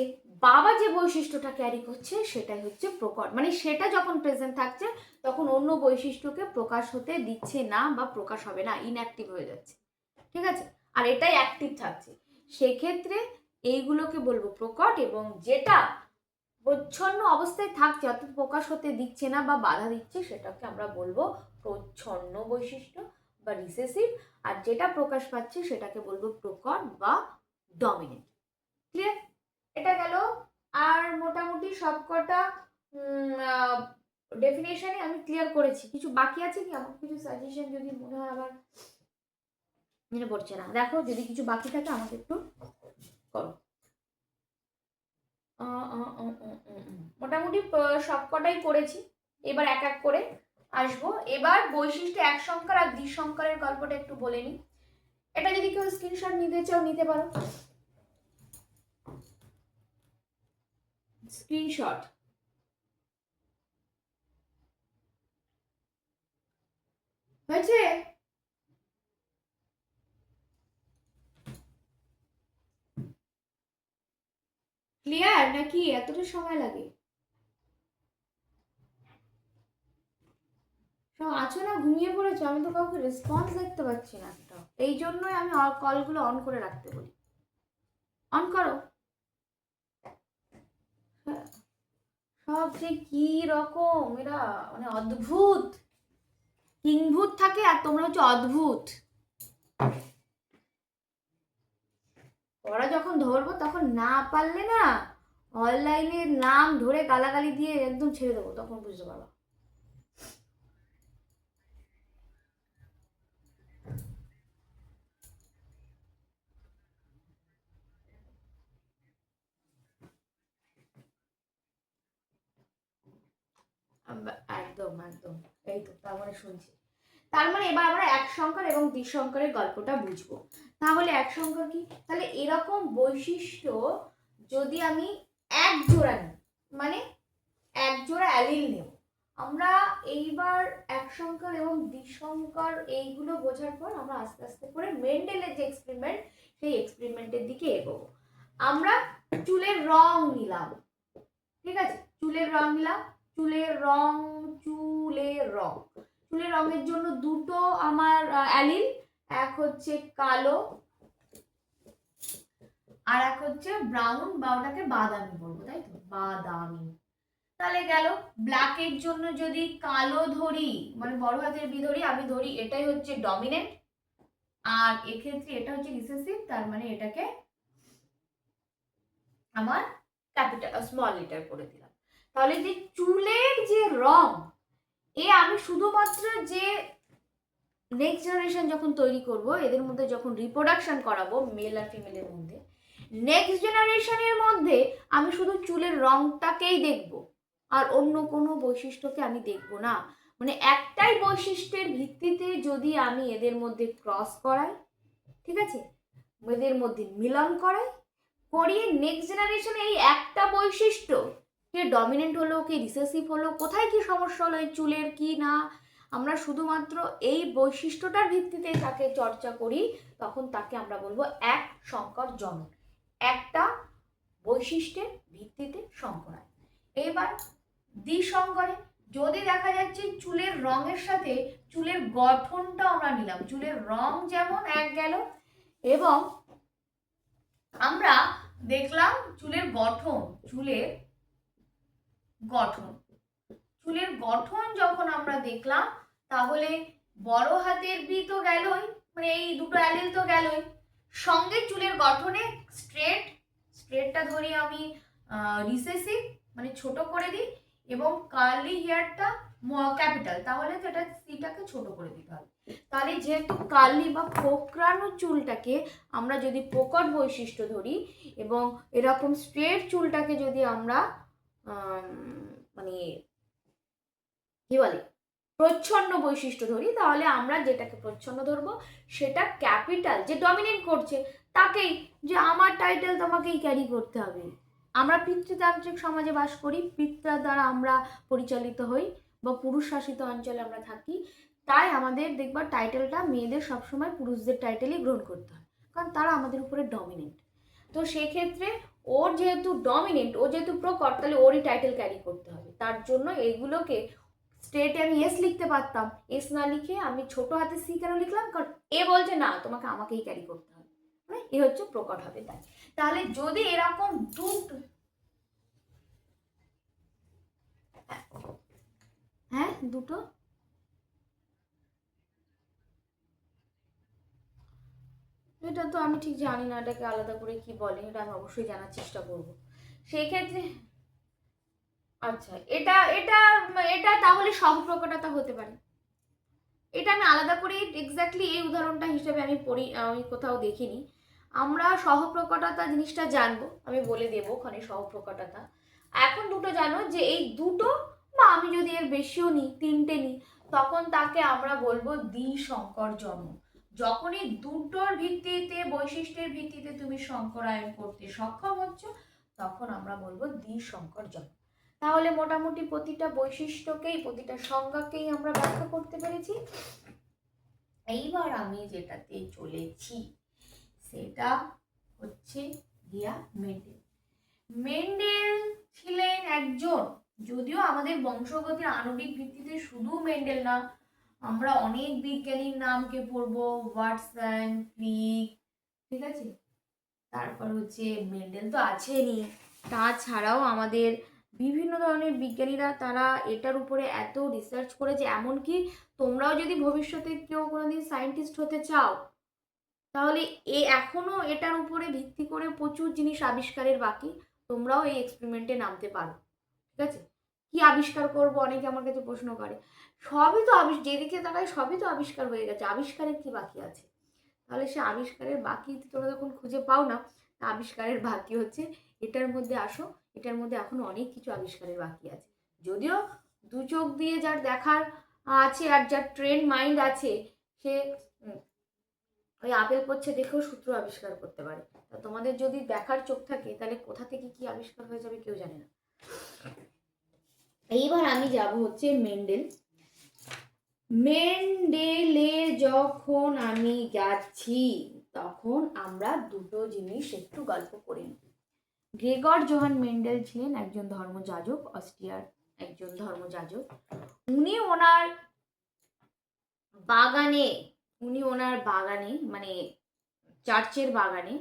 বাবা যে বৈশিষ্ট্যটা ক্যারি করছে সেটাই হচ্ছে প্রকট, মানে সেটা যখন প্রেজেন্ট থাকছে তখন অন্য বৈশিষ্ট্যকে প্রকাশ হতে দিচ্ছে না বা প্রকাশ হবে না, ইনঅ্যাক্টিভ হয়ে যাচ্ছে, ঠিক আছে? আর এটাই অ্যাক্টিভ থাকছে, সেক্ষেত্রে এইগুলোকে বলবো প্রকট। এবং যেটা প্রচ্ছন্ন অবস্থায় থাকছে অর্থাৎ প্রকাশ হতে দিচ্ছে না বা বাধা দিচ্ছে, সেটাকে আমরা বলবো প্রচ্ছন্ন বৈশিষ্ট্য বা রিসেসিভ। আর যেটা প্রকাশ পাচ্ছে সেটাকে বলবো প্রকট বা ডমিনেন্ট। ক্লিয়ার? এটা গেল। আর মোটামুটি সবকটা ডেফিনেশনে আমি ক্লিয়ার করেছি। কিছু বাকি আছে কি? আমার কিছু সাজেশন যদি মনে হয় আবার মনে পড়ছে না, দেখো যদি কিছু বাকি থাকে আমাকে একটু করো। মোটামুটি সবকটাই করেছি, এবার এক এক করে আসবো। এবার বৈশিষ্ট্য এক সংখ্যার আর দ্বিসংখ্যারের গল্পটা একটু বলে নিই। এটা যদি কেউ স্ক্রিনশট নিতে চাও নিতে পারো, স্ক্রিনশট। হয়েছে? ক্লিয়ার নাকি এতটা সময় লাগে? সব আছো না ঘুমিয়ে পড়েছো? আমি তো কাউকে রেসপন্স দেখতে পাচ্ছি না একটা, এই জন্যই আমি কলগুলো অন করে রাখতে বলি। অন করো। সব যে কি রকম এরা, মানে অদ্ভুত কিংভূত থাকে আর তোমরা হচ্ছে অদ্ভুত। ওরা যখন ধরবো তখন না পারলে না অনলাইনে নাম ধরে গালাগালি দিয়ে একদম ছেড়ে দেবো, তখন বুঝতে পারবো। একদম একদম, এই তো তার মানে শুনছি। তার মানে এবার আমরা এক সংখ্যার এবং দ্বিসংখ্যারের গল্পটা বুঝবো। তাহলে এক সংখ্যা কি? তাহলে এরকম বৈশিষ্ট্য যদি আমি এক জোড়া নিই, মানে এক জোড়া অ্যালিল নেব আমরা। এইবার এক সংখ্যার এবং দ্বিসংখ্যার এইগুলো বোঝার পর আমরা আস্তে আস্তে করে মেন্ডেলের যে এক্সপেরিমেন্ট, সেই এক্সপেরিমেন্টের দিকে এগোবো। আমরা চুলের রং নিলাম, ঠিক আছে? চুলের রং নিলাম, চুলের রং, চুলের রং, চুলের রঙের জন্য দুটো আমার অ্যালিল, এক হচ্ছে কালো আর এক হচ্ছে ব্রাউন, বা ওটাকে বাদামি বলবো, তাই তো, বাদামি। তাহলে গেল। ব্ল্যাকের জন্য যদি কালো ধরি, মানে বড় হাতের বি ধরি, আমি ধরি এটাই হচ্ছে ডমিনেন্ট, আর এক্ষেত্রে এটা হচ্ছে রিসেসিভ, তার মানে এটাকে আমার ক্যাপিটাল স্মল লেটার করে দিলাম। তাহলে যে চুলের যে রং, এ আমি শুধুমাত্র যে নেক্সট জেনারেশন যখন তৈরি করব, এদের মধ্যে যখন রিপ্রোডাকশন করাবো মেল আর ফিমেলের মধ্যে, নেক্সট জেনারেশনের মধ্যে আমি শুধু চুলের রংটাকেই দেখব, আর অন্য কোনো বৈশিষ্ট্যকে আমি দেখব না। মানে একটাই বৈশিষ্ট্যের ভিত্তিতে যদি আমি এদের মধ্যে ক্রস করাই, ঠিক আছে, এদের মধ্যে মিলন করাই, করিয়ে নেক্সট জেনারেশনে এই একটা বৈশিষ্ট্য, কে ডমিনেন্ট হলো, কে রিসেসিভ হলো, কোথায় কি সমস্যা হলো, এই চুলের কি না, আমরা শুধুমাত্র এই বৈশিষ্ট্যটার ভিত্তিতে তাকে চর্চা করি, তখন তাকে আমরা বলবো এক সংকর জনক, একটা বৈশিষ্ট্যের ভিত্তিতে সংকরায়। এইবার দ্বিসংকরে যদি দেখা যাচ্ছে চুলের রঙের সাথে চুলের গঠনটা আমরা নিলাম, চুলের রং যেমন এক গেল এবং আমরা দেখলাম চুলের গঠন, চুলের গঠন যখন আমরা দেখলাম তাহলে বড় হাতের বি তো গেলই, মানে এই দুটো অ্যালিল তো গেলই, সঙ্গে চুলের গঠনে স্ট্রেটটা ধরি আমি রিসেসিভ মানে ছোট করে দিই এবং কার্লি হেয়ারটা ক্যাপিটাল, তাহলে তো এটা সিটাকে ছোট করে দিতে হবে। তাহলে যেহেতু কার্লি বা কোঁকড়ানো চুলটাকে আমরা যদি প্রকট বৈশিষ্ট্য ধরি এবং এরকম স্ট্রেট চুলটাকে যদি আমরা মানে কি বলে প্রচ্ছন্ন বৈশিষ্ট্য ধরি, তাহলে আমরা যেটাকে প্রচ্ছন্ন ধরবো সেটা ক্যাপিটাল যে ডমিনেট করছে তাকেই, যে আমার টাইটেল তোমাকেই ক্যারি করতে হবে। আমরা পিতৃতান্ত্রিক সমাজে বাস করি, পিতার দ্বারা আমরা পরিচালিত হই বা পুরুষ শাসিত অঞ্চলে আমরা থাকি, তাই আমাদের দেখবার টাইটেলটা মেয়েদের সবসময় পুরুষদের টাইটেলই গ্রহণ করতে হয়, কারণ তারা আমাদের উপরে ডমিনেন্ট। তো সেক্ষেত্রে ওর যেহেতু ডমিনেন্ট, ও যেহেতু প্রকট, তাহলে ওরই টাইটেল ক্যারি করতে হবে। তার জন্য এইগুলোকে স্ট্রেটে আমি এস লিখতে পারতাম, এস না লিখে আমি ছোট হাতে সি কেন লিখলাম, কারণ এ বলছে না তোমাকে আমাকেই ক্যারি করতে হবে, মানে এ হচ্ছে প্রকট হবে। তাই তাহলে যদি এরকম হ্যাঁ দুটো, এটা তো আমি ঠিক জানি না এটাকে আলাদা করে কি বলে, এটা আমি অবশ্যই জানার চেষ্টা করব সেই ক্ষেত্রে। আচ্ছা, এটা এটা এটা তাহলে সহপ্রকটতা হতে পারে, এটা আমি আলাদা করে এক্স্যাক্টলি এই উদাহরণটা হিসেবে আমি কোথাও দেখিনি। আমরা সহপ্রকটতা জিনিসটা জানবো, আমি বলে দেবো ওখানে সহপ্রকটতা। এখন দুটো জানো যে এই দুটো বা আমি যদি এর বেশিও নিই, তিনটে নিই, তখন তাকে আমরা বলবো দ্বিসংকর জন্ম। যখন এই দুটোর ভিত্তিতে বৈশিষ্ট্যের ভিত্তিতে তুমি সংকরায়ন করতে সক্ষম হচ্ছ, তখন আমরা বলবো দ্বিসংকর জন্ম। তাহলে মোটামুটি প্রতিটা বৈশিষ্ট্যকেই, প্রতিটা সংজ্ঞাকেই আমরা ব্যাখ্যা করতে পেরেছি। এইবার আমি যেটাতে চলেছি সেটা হচ্ছে গিয়া মেন্ডেল। মেন্ডেল ছিলেন একজন, যদিও আমাদের বংশগতির আণবিক ভিত্তিতে শুধু মেন্ডেল না, আমরা অনেক বিজ্ঞানীর নামকে পড়বো, ওয়াটসন, ক্রিক, ঠিক আছে, তারপর হচ্ছে মেন্ডেল তো আছেনই, তাছাড়াও আমাদের বিভিন্ন ধরনের বিজ্ঞানীরা তারা এটার উপরে এত রিসার্চ করেছে, এমনকি তোমরাও যদি ভবিষ্যতে কেউ কোনোদিন সায়েন্টিস্ট হতে চাও, তাহলে এখনো এটার উপরে ভিত্তি করে প্রচুর জিনিস আবিষ্কারের বাকি, তোমরাও এই এক্সপেরিমেন্টে নামতে পারো। ঠিক আছে, কি আবিষ্কার করবো অনেকে আমার কাছে প্রশ্ন করে, সবই তো যেদিকে তাকায় সবই তো আবিষ্কার হয়ে গেছে, আবিষ্কারের কি বাকি আছে? তাহলে সে আবিষ্কারের বাকি তোমরা যখন খুঁজে পাও না, আবিষ্কারের বাকি হচ্ছে এটার মধ্যে আসো, এটার মধ্যে এখনো অনেক কিছু আবিষ্কারের বাকি আছে। যদিও দু চোখ দিয়ে যার দেখার আছে আর যার ট্রেন মাইন্ড আছে, সে ওই আপেল পড়ছে দেখেও সূত্র আবিষ্কার করতে পারে। তা তোমাদের যদি দেখার চোখ থাকে তাহলে কোথা থেকে কি আবিষ্কার হয়ে যাবে কেউ জানে না। এইবার আমি যাব হচ্ছে মেন্ডেলে যখন আমি যাচ্ছি তখন আমরা দুটো জিনিস একটু গল্প করি। গ্রেগর জোহান মেন্ডেল ছিলেন একজন ধর্মযাজক, অস্ট্রিয়ার একজন ধর্মযাজক। উনি ওনার বাগানে মানে চার্চের বাগানে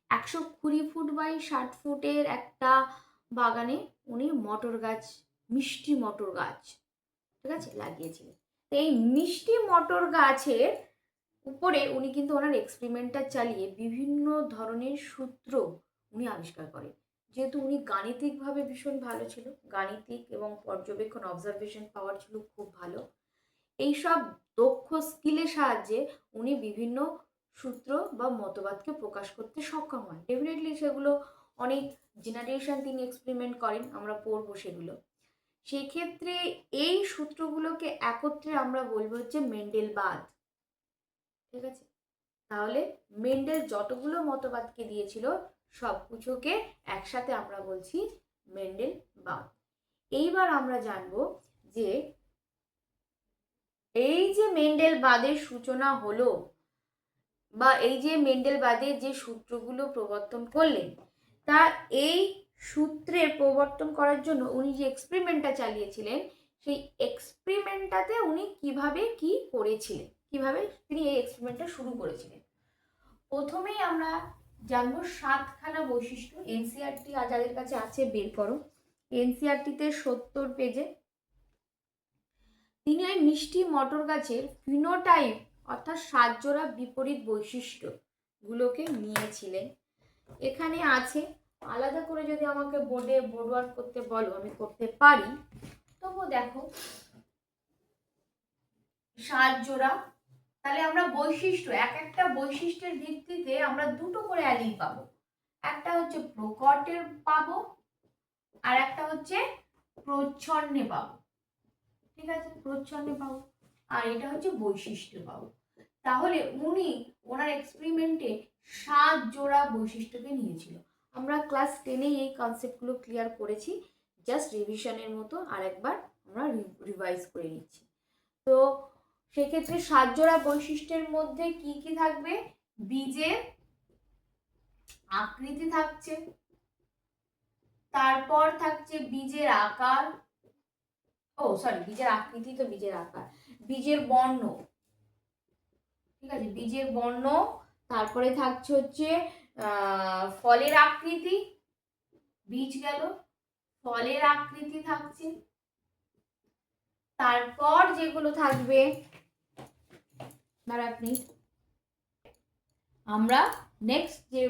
120 ফুট বাই 60 ফুটের একটা বাগানে উনি মটর গাছ, মিষ্টি মটর গাছ, ঠিক আছে, লাগিয়েছিলেন। এই মিষ্টি মটর গাছের উপরে উনি কিন্তু ওনার এক্সপেরিমেন্টটা চালিয়ে বিভিন্ন ধরনের সূত্র উনি আবিষ্কার করেন। যেহেতু উনি গাণিতিকভাবে ভীষণ ভালো ছিল, গাণিতিক এবং পর্যবেক্ষণ অবজারভেশন পাওয়ার ছিল খুব ভালো, এইসব দক্ষ স্কিলের সাহায্যে উনি বিভিন্ন সূত্র বা মতবাদকে প্রকাশ করতে সক্ষম হয়। ডেফিনেটলি সেগুলো অনেক জেনারেশন তিনি এক্সপেরিমেন্ট করেন, আমরা পড়বো সেগুলো। সেক্ষেত্রে এই সূত্রগুলোকে একত্রে আমরা বলবো হচ্ছে মেন্ডেলবাদ। ঠিক আছে, তাহলে মেন্ডেল যতগুলো মতবাদকে দিয়েছিল সব কিছুকে একসাথে আমরা বলছি মেন্ডেলবাদ। এইবার আমরা জানবো যে এই যে মেন্ডেলবাদের সূচনা হলো বা এই যে মেন্ডেলবাদের যে সূত্রগুলো প্রবর্তন করলেন, তা এই সূত্রের প্রবর্তন করার জন্য উনি যে এক্সপেরিমেন্টটা চালিয়েছিলেন, সেই এক্সপেরিমেন্টটাতে উনি কিভাবে কি করেছিলেন, কিভাবে তিনি এই এক্সপেরিমেন্টটা শুরু করেছিলেন। প্রথমেই আমরা জানবো 7খানা বৈশিষ্ট্য। এনসিআরটি যাদের কাছে আছে বের করো। এনসিআরটিতে 70 পেজে তিনি ওই মিষ্টি মটর গাছের ফিনোটাইপ অর্থাৎ 7 জোড়া বিপরীত বৈশিষ্ট্যগুলোকে নিয়েছিলেন। এখানে আছে, আলাদা করে যদি আমাকে বোর্ডে বোর্ডওয়ার্ক করতে বলো আমি করতে পারি। তবু দেখো 7 জোড়া, তাহলে আমরা বৈশিষ্ট্য, এক একটা বৈশিষ্ট্যের ভিত্তিতে আমরা দুটো করে অ্যালিল পাবো। একটা হচ্ছে প্রকটের পাবো, আর একটা হচ্ছে প্রচ্ছন্নে পাবো। ঠিক আছে, প্রচ্ছন্নে পাবো, আর এটা হচ্ছে বৈশিষ্ট্য পাবো। তাহলে উনি ওনার এক্সপেরিমেন্টে 7 জোড়া বৈশিষ্ট্যকে নিয়েছিল। আমরা ক্লাস 10-এ এই কনসেপ্টগুলো ক্লিয়ার করেছি, জাস্ট রিভিশনের মতো আরেকবার আমরা রিভাইজ করে নিচ্ছি। তো সেক্ষেত্রে 7 জোড়া বৈশিষ্ট্যের মধ্যে কি কি থাকবে? বীজের আকৃতি থাকছে, তারপর থাকছে বীজের আকার, বীজের আকৃতি তো বীজের আকার, বীজের বর্ণ, ঠিক আছে, বীজের বর্ণ, তারপরে থাকছে হচ্ছে ফলের আকৃতি, বীজ গেল, ফলের আকৃতি থাকছে, তারপর যেগুলো থাকবে আমরা নেক্সট যে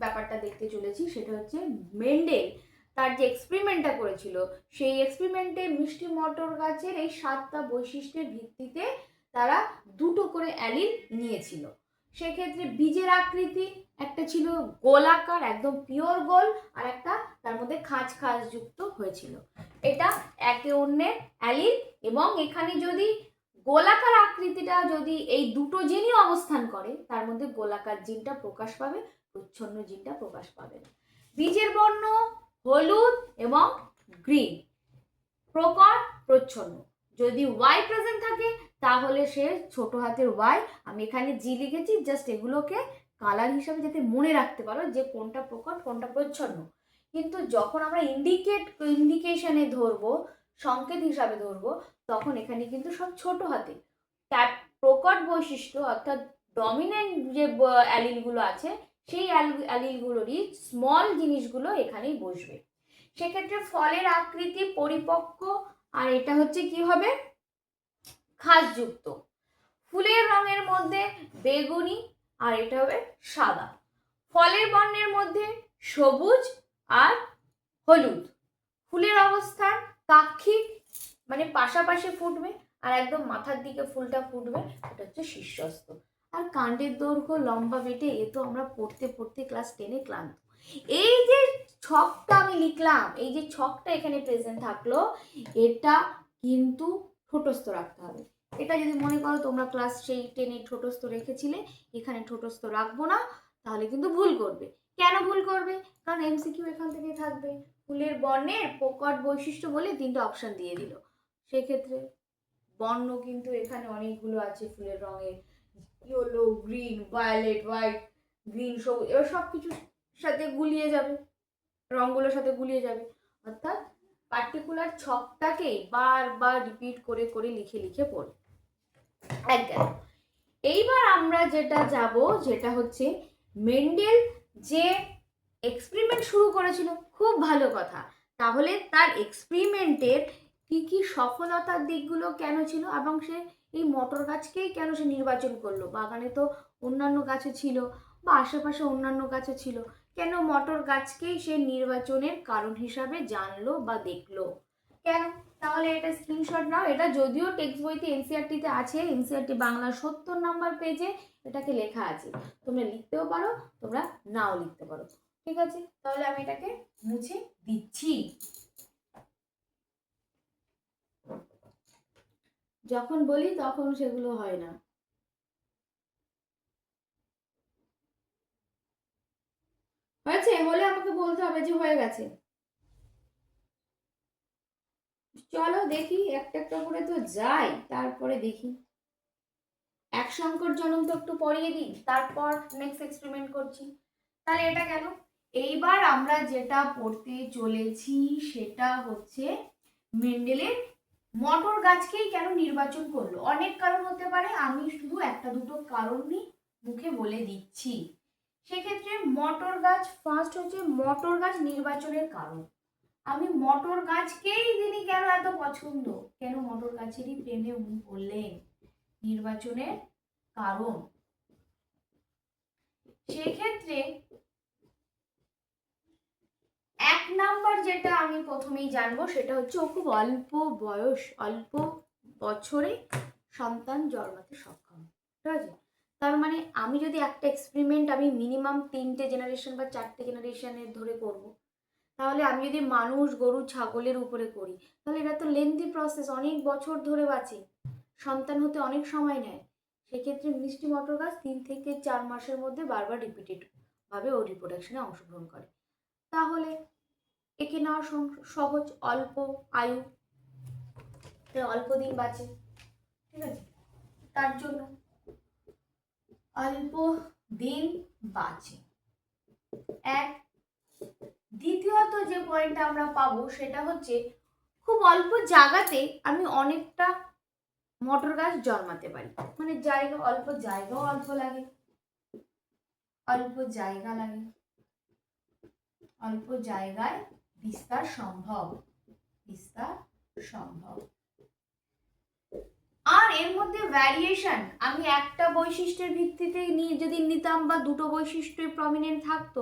ব্যাপারটা দেখতে চলেছি সেটা হচ্ছে মেন্ডেল তার যে এক্সপেরিমেন্টটা করেছিল, সেই এক্সপেরিমেন্টে মিষ্টি মটর গাছের এই 7টা বৈশিষ্ট্যের ভিত্তিতে তারা দুটো করে অ্যালিল নিয়েছিল। সেক্ষেত্রে বীজের আকৃতি একটা ছিল গোলাকার, একদম পিওর গোল, আর একটা তার মধ্যে খাঁজ খাঁজ যুক্ত হয়েছিল। এটা একে অন্যের অ্যালিল, এবং এখানে যদি গোলাকার আকৃতিটা যদি এই দুটো জিনই অবস্থান করে, তার মধ্যে গোলাকার জিনটা প্রকাশ পাবে, প্রচ্ছন্ন জিনটা প্রকাশ পাবে। বীজের বর্ণ হলুদ এবং গ্রিন, প্রকট প্রচ্ছন্ন। যদি ওয়াই প্রেজেন্ট থাকে তাহলে সে ছোট হাতের ওয়াই, আমি এখানে জি লিখেছি, জাস্ট এগুলোকে কালার হিসাবে যাতে মনে রাখতে পারো যে কোনটা প্রকট কোনটা প্রচ্ছন্ন। কিন্তু যখন আমরা ইন্ডিকেশনে ধরবো, সংকেত হিসাবে ধরবো, তখন এখানে কিন্তু সব ছোট হাতে। প্রকট বৈশিষ্ট্য অর্থাৎ ডমিনেন্ট যে অ্যালিলগুলো আছে, সেই অ্যালিলগুলোরই স্মল জিনিসগুলো এখানেই বসবে। সেক্ষেত্রে ফলের আকৃতি পরিপক্ক, আর এটা হচ্ছে কি হবে? খাঁজযুক্ত। ফুলের রঙের মধ্যে বেগুনি, আর এটা হবে সাদা। ফলের বর্ণের মধ্যে সবুজ আর হলুদ। ফুলের অবস্থান কাক্ষিক, মানে পাশাপাশি ফুটবে, আর একদম মাথার দিকে ফুলটা ফুটবে, এটা হচ্ছে শীর্ষস্থ। আর কাণ্ডের দৈর্ঘ্য লম্বা বেটে, এ তো আমরা পড়তে পড়তে ক্লাস 10-এ ক্লান্ত। এই যে ছকটা আমি লিখলাম, এই যে ছকটা এখানে প্রেজেন্ট থাকলো, এটা কিন্তু ঠোঁটস্থ রাখতে হবে। এটা যদি মনে করো তোমরা ক্লাস 10-এ ঠোঁটস্থ রেখেছিলে, এখানে ঠোঁটস্থ রাখবো না, তাহলে কিন্তু ভুল করবে। কেন ভুল করবে? কারণ এমসিকিউ এখান থেকে থাকবে। ফুলের বর্ণের প্রকট বৈশিষ্ট্য বলে 3টে অপশন দিয়ে দিল। সেক্ষেত্রে বর্ণ কিন্তু এখানে অনেকগুলো আছে ফুলের রঙের, yellow, green, violet, white, green, সবুজ, এবার সব কিছুর সাথে গুলিয়ে যাবে, রঙগুলোর সাথে গুলিয়ে যাবে। অর্থাৎ পার্টিকুলার ছকটাকে বারবার রিপিট করে করে লিখে লিখে পড়বে। একদম। এইবার আমরা যেটা যাব, যেটা হচ্ছে মেন্ডেল যে এক্সপেরিমেন্ট শুরু করেছিল, খুব ভালো কথা। তাহলে তার এক্সপেরিমেন্টের কি কি সফলতার দিকগুলো কেন ছিল, এবং সে এই মটর গাছকেই কেন সে নির্বাচন করলো? বাগানে তো অন্যান্য গাছও ছিল, বা আশেপাশে অন্যান্য গাছও ছিল, কেন মটর গাছকেই সে নির্বাচনের কারণ হিসাবে জানলো বা দেখলো? কেন? তাহলে এটা স্ক্রিনশট নাও। এটা যদিও টেক্সট বইতে এনসিআরটিতে আছে, এনসিআরটি বাংলা 70 নম্বর পেজে এটাকে লেখা আছে। তোমরা লিখতেও পারো, তোমরা নাও লিখতে পারো। ঠিক আছে, তাহলে আমি এটাকে মুছে দিচ্ছি। যখন বলি তখন সেগুলো হয় না। হয়েছে? হলে আমাকে বলতে হবে যে হয়ে গেছে। চলো দেখি, একটা একটা করে তো যাই, তারপরে দেখি। এক সংকট জনম তো একটু পড়িয়ে দিই, তারপর নেক্সট এক্সপেরিমেন্ট করছি। তাহলে এটা গেল। এইবার আমরা যেটা পড়তে চলেছি সেটা হচ্ছে মেন্ডেলের মটর গাছকেই কেন নির্বাচন করলো। অনেক কারণ হতে পারে, আমি শুধু একটা দুটো কারণই মুখে বলে দিচ্ছি। সেক্ষেত্রে মটর গাছ, ফার্স্ট হচ্ছে মটর গাছ নির্বাচনের কারণ। আমি মটর গাছকেই তিনি কেন এত পছন্দ, কেন মটর গাছেরই প্রেমে উনি পড়লেন, নির্বাচনের কারণ। সেক্ষেত্রে এক নাম্বার যেটা আমি প্রথমেই জানবো সেটা হচ্ছে ও খুব অল্প বয়স, অল্প বছরে সন্তান জন্মাতে সক্ষম। ঠিক আছে, তার মানে আমি যদি একটা এক্সপেরিমেন্ট আমি মিনিমাম 3টে জেনারেশন বা 4টে জেনারেশনের ধরে করব, তাহলে আমি যদি মানুষ, গরু, ছাগলের উপরে করি, তাহলে এটা তো লেন্দি প্রসেস, অনেক বছর ধরে বাঁচে, সন্তান হতে অনেক সময় নেয়। সেক্ষেত্রে মিষ্টি মটর গাছ 3 থেকে 4 মাসের মধ্যে বারবার রিপিটেড ভাবে ও রিপ্রোডাকশনে অংশগ্রহণ করে। তাহলে একে নেওয়া সহজ, অল্প আয়ু, অল্প দিন বাঁচে। ঠিক আছে, তার জন্য অল্প দিন বাঁচে। এক, দ্বিতীয়ত যে পয়েন্টটা আমরা পাবো সেটা হচ্ছে খুব অল্প জায়গাতে আমি অনেকটা মটর গাছ জন্মাতে পারি। মানে জায়গা অল্প, জায়গাও অল্প লাগে, অল্প জায়গা লাগে, অল্প জায়গায় বিস্তার সম্ভব, বিস্তার সম্ভব। আর এর মধ্যে ভ্যারিয়েশন, আমি একটা বৈশিষ্ট্যের ভিত্তিতে যদি নিতাম বা দুটো বৈশিষ্ট্য প্রমিনেন্ট থাকতো,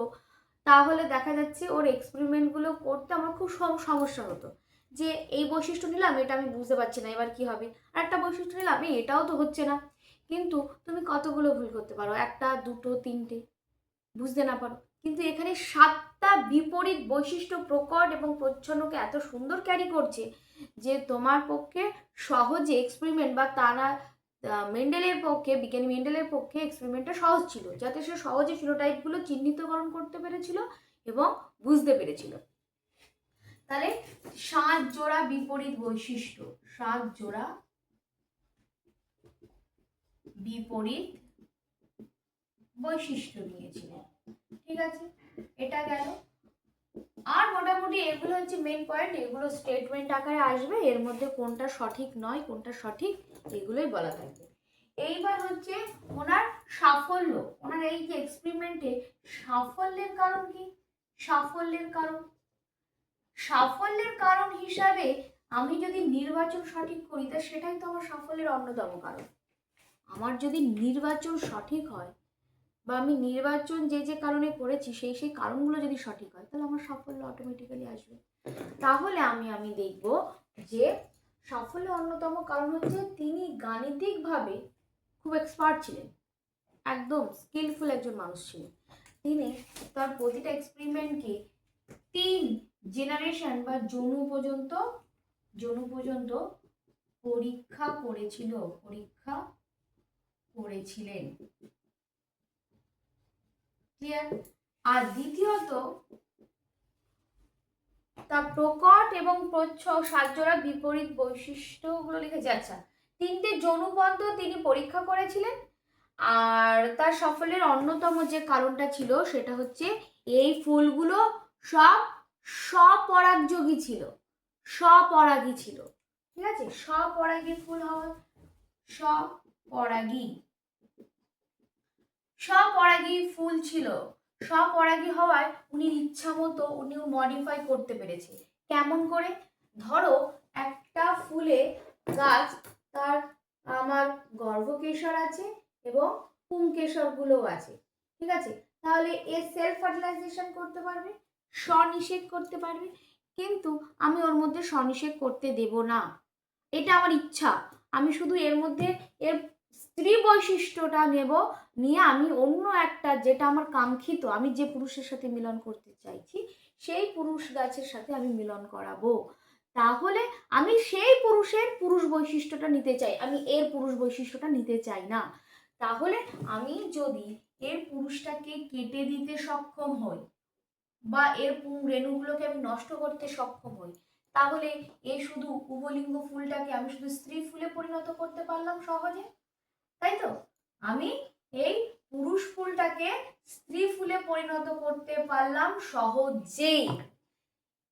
তাহলে দেখা যাচ্ছে ওর এক্সপেরিমেন্টগুলো করতে আমার খুব সমস্যা হতো। যে এই বৈশিষ্ট্য নিলাম, এটা আমি বুঝতে পারছি না এবার কি হবে, আর একটা বৈশিষ্ট্য নিলাম এটাও তো হচ্ছে না। কিন্তু তুমি কতগুলো ভুল করতে পারো, একটা, দুটো, 3টে বুঝতে না পারো, কিন্তু এখানে 7টা বিপরীত বৈশিষ্ট্য প্রকট এবং প্রচ্ছন্নকে এত সুন্দর ক্যারি করছে যে তোমার পক্ষে সহজে এক্সপেরিমেন্ট, বা তারা মেন্ডেলের পক্ষে, বিজ্ঞানী মেন্ডেলের পক্ষে এক্সপেরিমেন্টটা সহজ ছিল, যাতে সে সহজে ফিনোটাইপগুলো চিহ্নিতকরণ করতে পেরেছিল এবং বুঝতে পেরেছিল। তাহলে 7 জোড়া বিপরীত বৈশিষ্ট্য, 7 জোড়া বিপরীত বৈশিষ্ট্য নিয়েছিলেন। ঠিক আছে, এটা গেল। আর মোটামুটি এগুলো হচ্ছে মেন পয়েন্ট, এগুলো স্টেটমেন্ট আকারে আসবে, এর মধ্যে কোনটা সঠিক নয় কোনটা সঠিক এগুলোই বলা থাকবে। এইবার হচ্ছে ওনার সাফল্য, ওনার এই যে এক্সপেরিমেন্টে সাফল্যের কারণ কি। সাফল্যের কারণ, সাফল্যের কারণ হিসাবে আমি যদি নির্বাচন সঠিক করি, তা সেটাই তো আমার সাফল্যের অন্যতম কারণ। আমার যদি নির্বাচন সঠিক হয়, বা আমি নির্বাচন যে যে কারণে করেছি সেই কারণগুলো যদি সঠিক হয়, তাহলে আমার সাফল্য অটোমেটিক্যালি আসবে। তাহলে আমি দেখব যে সাফল্যের অন্যতম কারণ হচ্ছে তিনি গাণিতিকভাবে খুব এক্সপার্ট ছিলেন, একদম স্কিলফুল একজন মানুষ ছিলেন। তিনি তার প্রতিটা এক্সপেরিমেন্টকে 3 জেনারেশন বা জনু পর্যন্ত পরীক্ষা করেছিলেন। ক্লিয়ার? আর দ্বিতীয়ত তা প্রকট এবং প্রচ্ছন্ন 7 জোড়া বিপরীত বৈশিষ্ট্যগুলো লিখেছে। আচ্ছা, 3টে জনুপন্ত তিনি পরীক্ষা করেছিলেন। আর তার সাফল্যের অন্যতম যে কারণটা ছিল সেটা হচ্ছে এই ফুলগুলো সব স্বপরাগযোগী ছিল, স্বপরাগী ছিল। ঠিক আছে, স্বপরাগী ফুল হওয়া, স্বপরাগী ফুল ছিল, স্বপরাগী হওয়ায় উনি ইচ্ছা মতো উনি মডিফাই করতে পেরেছে। কেমন করে? ধরো একটা ফুলে গাছ, তার আমার গর্ভকেশর আছে এবং পুংকেশর গুলো আছে। ঠিক আছে, তাহলে এ সেলফ ফার্টিলাইজেশন করতে পারবে, স্বনিষেক করতে পারবে, কিন্তু আমি ওর মধ্যে স্বনিষেক করতে দেব না, এটা আমার ইচ্ছা। আমি শুধু এর মধ্যে এর স্ত্রী বৈশিষ্ট্যটা নেব, নিয়ে আমি অন্য একটা যেটা আমার কাঙ্ক্ষিত, আমি যে পুরুষের সাথে মিলন করতে চাইছি সেই পুরুষ গাছের সাথে আমি মিলন করাবো। তাহলে আমি সেই পুরুষের পুরুষ বৈশিষ্ট্যটা নিতে চাই, আমি এর পুরুষ বৈশিষ্ট্যটা নিতে চাই না। তাহলে আমি যদি এর পুরুষটাকে কেটে দিতে সক্ষম হই, বা এর রেণুগুলোকে আমি নষ্ট করতে সক্ষম হই, তাহলে এই শুধু উভলিঙ্গ ফুলটাকে আমি শুধু স্ত্রী ফুলে পরিণত করতে পারলাম সহজে, তাই তো? আমি এই পুরুষ পুরুষ ফুলটাকে স্ত্রী ফুলে পরিণত করতে পারলাম সহজেই।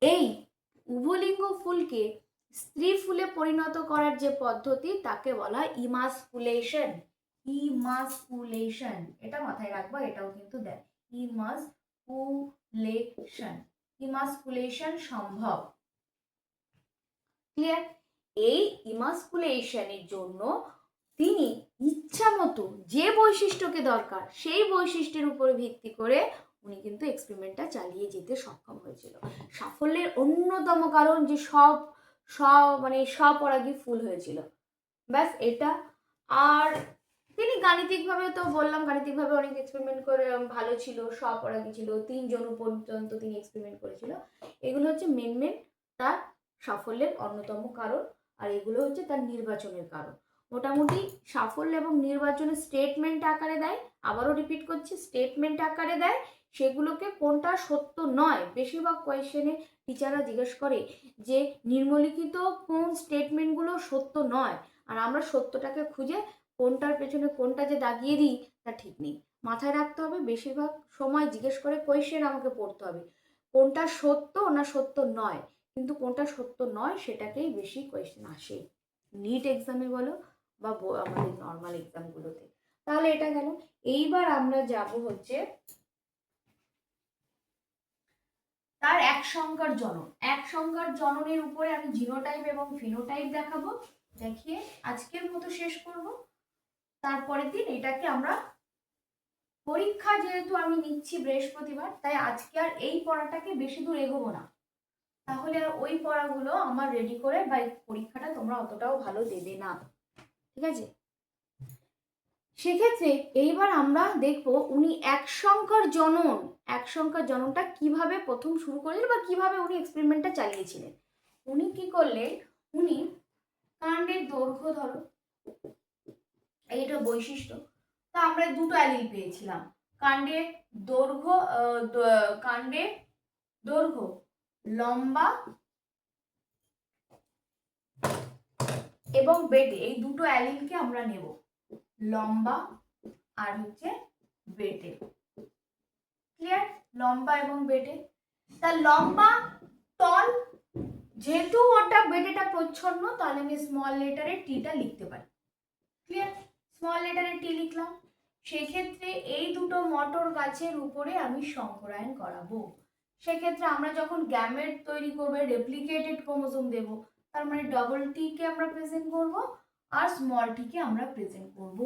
এই উভলিঙ্গ ফুলকে স্ত্রী ফুলে পরিণত করার যে পদ্ধতি তাকে বলা হয় ইমাসকুলেশন। ইমাসকুলেশন, এটা মাথায় রাখবা, এটাও কিন্তু দেয় ইমাসকুলেশন। ইমাসকুলেশন সম্ভব। ক্লিয়ার? এই ইমাসকুলেশনের জন্য তিনি ইচ্ছা মতো যে বৈশিষ্ট্যকে দরকার সেই বৈশিষ্ট্যের উপরে ভিত্তি করে উনি কিন্তু এক্সপেরিমেন্টটা চালিয়ে যেতে সক্ষম হয়েছিল। সাফল্যের অন্যতম কারণ যে স্বপরাগী ফুল হয়েছিল, ব্যাস এটা। আর তিনি গাণিতিকভাবে তো বললাম, গাণিতিকভাবে অনেক এক্সপেরিমেন্ট করে ভালো ছিল, স্বপরাগী ছিল, 3 জন পর্যন্ত তিনি এক্সপেরিমেন্ট করেছিল। এগুলো হচ্ছে মেন তার সাফল্যের অন্যতম কারণ, আর এগুলো হচ্ছে তার নির্বাচনের কারণ। মোটামুটি সাফল্য এবং নির্বাচনের স্টেটমেন্ট আকারে দেয়, আবারও রিপিট করছি, স্টেটমেন্ট আকারে দেয়। সেগুলোকে কোনটা সত্য নয়, বেশিরভাগ কোয়েশ্চেনে টিচাররা জিজ্ঞেস করে যে নিম্নলিখিত কোন স্টেটমেন্টগুলো সত্য নয়, আর আমরা সত্যটাকে খুঁজে কোনটার পেছনে কোনটা যে দাগিয়ে দিই তা ঠিক নেই। মাথায় রাখতে হবে, বেশিরভাগ সময় জিজ্ঞেস করে কোয়েশ্চেন আমাকে পড়তে হবে কোনটা সত্য না সত্য নয়, কিন্তু কোনটা সত্য নয় সেটাকেই বেশি কোয়েশ্চেন আসে, নিট এক্সামে বলো বা আমাদের নর্মাল এক্সামগুলোতে। তাহলে এটা গেল। এইবার আমরা যাব হচ্ছে তার এক সংখ্যার জনন। এক সংখ্যার জননের উপরে আমি জিনোটাইপ এবং ফিনোটাইপ দেখাবো, দেখিয়ে আজকের মতো শেষ করব। তারপরের দিন এটাকে আমরা পরীক্ষা, যেহেতু আমি নিচ্ছি বৃহস্পতিবার, তাই আজকে আর এই পড়াটাকে বেশি দূর এগোবো না, তাহলে আর ওই পড়াগুলো আমার রেডি করে বা পরীক্ষাটা তোমরা অতটাও ভালো দেবে না, ঠিক আছে? সেক্ষেত্রে এইবার আমরা দেখব উনি এক সংখ্যার জননটা কিভাবে প্রথম শুরু করেছিলেন বা কিভাবে উনি এক্সপেরিমেন্টটা চালিয়েছিলেন। উনি কি করলেন, উনি কাণ্ডের দৈর্ঘ্য, ধরো এইটা বৈশিষ্ট্য, তা আমরা দুটো অ্যালিল পেয়েছিলাম, কাণ্ডের দৈর্ঘ্য লম্বা এবং বেটে, এই দুটো অ্যালিলকে আমরা নেব, লম্বা আর হচ্ছে বেটে। ক্লিয়ার? লম্বা এবং বেটে। তা লম্বা টল, যেহেতু ওটা বেটেটা প্রচ্ছন্ন, তাহলে আমি স্মল লেটারে টিটা লিখতে পারি। ক্লিয়ার? স্মল লেটারে টি লিখলাম। সেক্ষেত্রে এই দুটো মটর গাছের উপরে আমি সংকরায়ন করাবো। সেক্ষেত্রে আমরা যখন গ্যামেট তৈরি করবো, রেপ্লিকেটেড ক্রোমোসোম দেব, তার মানে ডবল টি কে আমরা প্রেজেন্ট করব আর স্মল টি কে আমরা প্রেজেন্ট করব,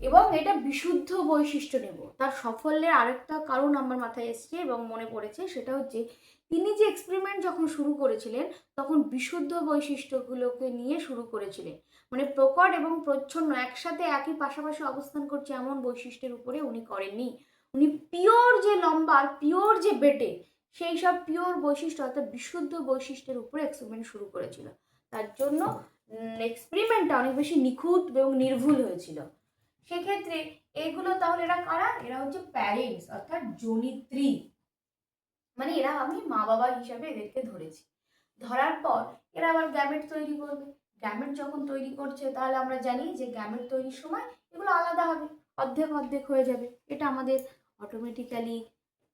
এবং এটা বিশুদ্ধ বৈশিষ্ট্য নেব। তার সাফল্যের আরেকটা কারণ আমার মাথায় এসছে এবং মনে পড়েছে, সেটা হচ্ছে তিনি যে এক্সপেরিমেন্ট যখন শুরু করেছিলেন তখন বিশুদ্ধ বৈশিষ্ট্যগুলোকে নিয়ে শুরু করেছিলেন, মানে প্রকট এবং প্রচ্ছন্ন একসাথে একই পাশাপাশি অবস্থান করছে এমন বৈশিষ্ট্যের উপরে উনি করেননি। উনি পিওর যে লম্বা আর পিওর যে বেটে, সেই সব পিওর বৈশিষ্ট্য অর্থাৎ বিশুদ্ধ বৈশিষ্ট্যের উপরে এক্সপেরিমেন্ট শুরু করেছিল। তার জন্য এক্সপেরিমেন্টটা অনেক বেশি নিখুঁত এবং নির্ভুল হয়েছিল। সেক্ষেত্রে এগুলো তাহলে এরা কারা? এরা হচ্ছে প্যারেন্টস অর্থাৎ জনিত্রী, মানে এরা আমি মা বাবা হিসাবে এদেরকে ধরেছি। ধরার পর এরা আবার গ্যামেট তৈরি করবে। গ্যামেট যখন তৈরি করছে তাহলে আমরা জানি যে গ্যামেট তৈরির সময় এগুলো আলাদা হবে, অর্ধেক অর্ধেক হয়ে যাবে, এটা আমাদের অটোমেটিক্যালি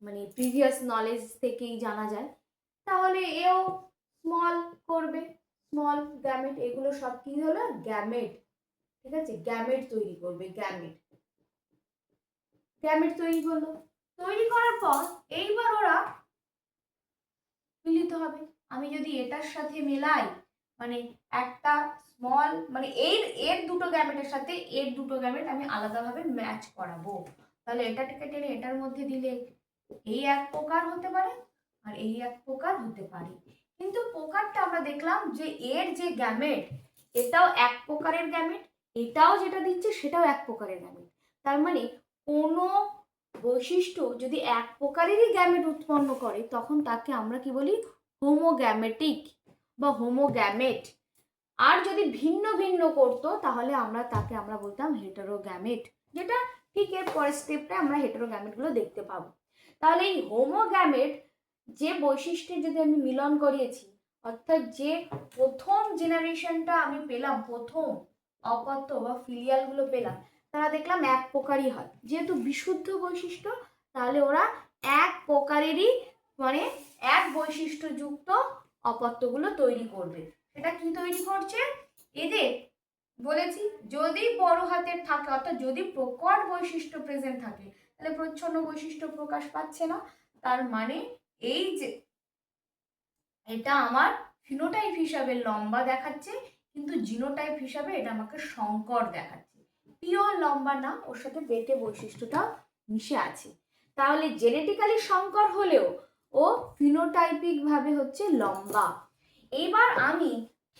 মানে প্রিভিয়াস নলেজ থেকেই জানা যায়। তাহলে এও স্মল করবে, স্মল গ্যামেট, এগুলো সব কি হলো? গ্যামেট, ঠিক আছে? গ্যামেট তৈরি করবে, গ্যামেট তৈরি করলো। তৈরি করার পর এইবার ওরা মিলিত হবে। আমি যদি এটার সাথে মেলাই, মানে একটা স্মল, মানে এর দুটো গ্যামেটের সাথে এর দুটো গ্যামেট আমি আলাদাভাবে ম্যাচ করাবো, তাহলে এটাকে টেনে এটার মধ্যে দিলে এই এক প্রকার হতে পারে আর এই এক প্রকার হতে পারে। কিন্তু প্রকারটা আমরা দেখলাম যে এর যে গ্যামেট এটাও এক প্রকারের গ্যামেট, এটাও যেটা দিচ্ছে সেটাও এক প্রকারের গ্যামেট। তার মানে কোনো বৈশিষ্ট্য যদি এক প্রকারেরই গ্যামেট উৎপন্ন করে তখন তাকে আমরা কি বলি? হোমোগ্যামেটিক বা হোমোগ্যামেট। আর যদি ভিন্ন ভিন্ন করতো তাহলে তাকে আমরা বলতাম হেটেরোগ্যামেট, যেটা ঠিক এর পরের স্টেপটা আমরা হেটেরোগ্যামেটগুলো দেখতে পাবো। তাহলে এই হোমোগ্যামেট যে বৈশিষ্ট্যের যদি আমি মিলন করিয়েছি, অর্থাৎ যে প্রথম জেনারেশনটা আমি পেলাম, প্রথম অপত্য বা ফিলিয়ালগুলো পেলাম, তারা দেখলাম এক প্রকারই হয়। যেহেতু বিশুদ্ধ বৈশিষ্ট্য, তাহলে ওরা এক প্রকারেরই মানে এক বৈশিষ্ট্যযুক্ত অপত্যগুলো তৈরি করবে। সেটা কি তৈরি করছে? এদের বলেছি যদি বড় হাতের থাকে, অর্থাৎ যদি প্রকট বৈশিষ্ট্য প্রেজেন্ট থাকে, তাহলে প্রচ্ছন্ন বৈশিষ্ট্য প্রকাশ পাচ্ছে না। তার মানে এই যে এটা আমার ফিনোটাইপ হিসাবে লম্বা দেখাচ্ছে, কিন্তু জিনোটাইপ হিসাবে এটা আমাকে সংকর দেখাচ্ছে। পিওর লম্বা না, ওর সাথে বেটে বৈশিষ্ট্যটা মিশে আছে। তাহলে জেনেটিক্যালি সংকর হলেও ও ফিনোটাইপিক ভাবে হচ্ছে লম্বা। এবার আমি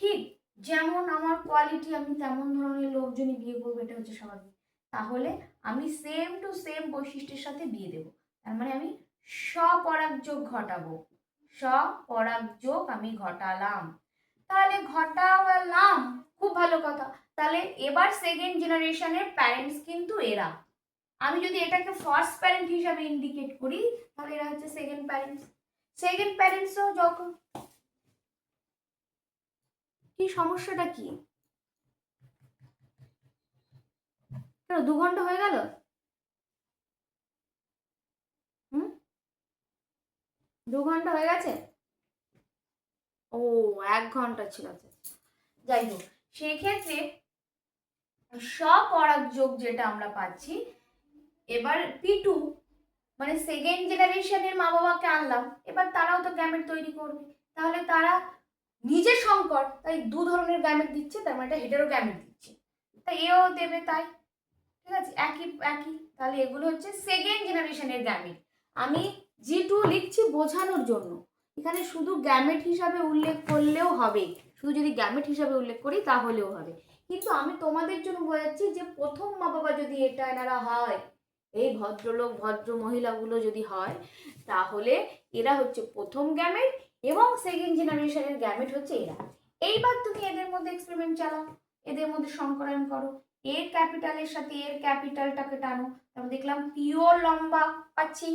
ঠিক যেমন আমার কোয়ালিটি, আমি তেমন ধরনের লোকজনই বিয়ে করবো, এটা হচ্ছে স্বাভাবিক। তাহলে আমি সেম টু সেম বৈশিষ্ট্যের সাথে বিয়ে দেবো। তার মানে আমি স্বপরাগযোগ ঘটাবো, স্বপরাগযোগ আমি ঘটালাম। তাহলে ঘটালাম, খুব ভালো কথা। তাহলে এবার সেকেন্ড জেনারেশনের প্যারেন্টস কিন্তু এরা। আমি যদি এটাকে ফার্স্ট প্যারেন্ট হিসাবে ইন্ডিকেট করি, তাহলে এরা হচ্ছে সেকেন্ড প্যারেন্টস। সেকেন্ড প্যারেন্টসও যখন, কি সমস্যাটা কি? 2 ঘন্টা হয়ে গেল। 2 ঘন্টা হয়ে গেছে। ও 1 ঘন্টা ছিল। যাই হোক, সেক্ষেত্রে স্বপরাগযোগ যেটা আমরা পাচ্ছি, এবার P2 মানে সেকেন্ড জেনারেশনের মা বাবাকে আনলাম, এবার তারাও তো গ্যামেট তৈরি করবে। তাহলে তারা নিজে সংকর, তাই 2 ধরনের গ্যামেট দিচ্ছে, তার মানে এটা হেটেরো গ্যামেট দিচ্ছে, তাই এও দেবে তাই। ঠিক আছে, একই একই। তাহলে এগুলো হচ্ছে সেকেন্ড জেনারেশনের গ্যামেট। আমি G2 লিখছি বোঝানোর জন্য, এখানে শুধু গ্যামেট হিসাবে উল্লেখ করলেও হবে, শুধু যদি গ্যামেট হিসাবে উল্লেখ করি তাহলেও হবে। কিন্তু আমি তোমাদের জন্য বোঝাচ্ছি যে প্রথম মা বাবা যদি এটা এনারা হয়, এই ভদ্রলোক ভদ্র মহিলাগুলো যদি হয়, তাহলে এরা হচ্ছে প্রথম গ্যামেট এবং সেকেন্ড জেনারেশনের গ্যামেট হচ্ছে এরা। এইবার তুমি এদের মধ্যে এক্সপেরিমেন্ট চালাও, এদের মধ্যে সংকরায়ন করো। এর ক্যাপিটালের সাথে এর ক্যাপিটালটাকে টানো, তারপর দেখলাম পিওর লম্বা পাচ্ছি।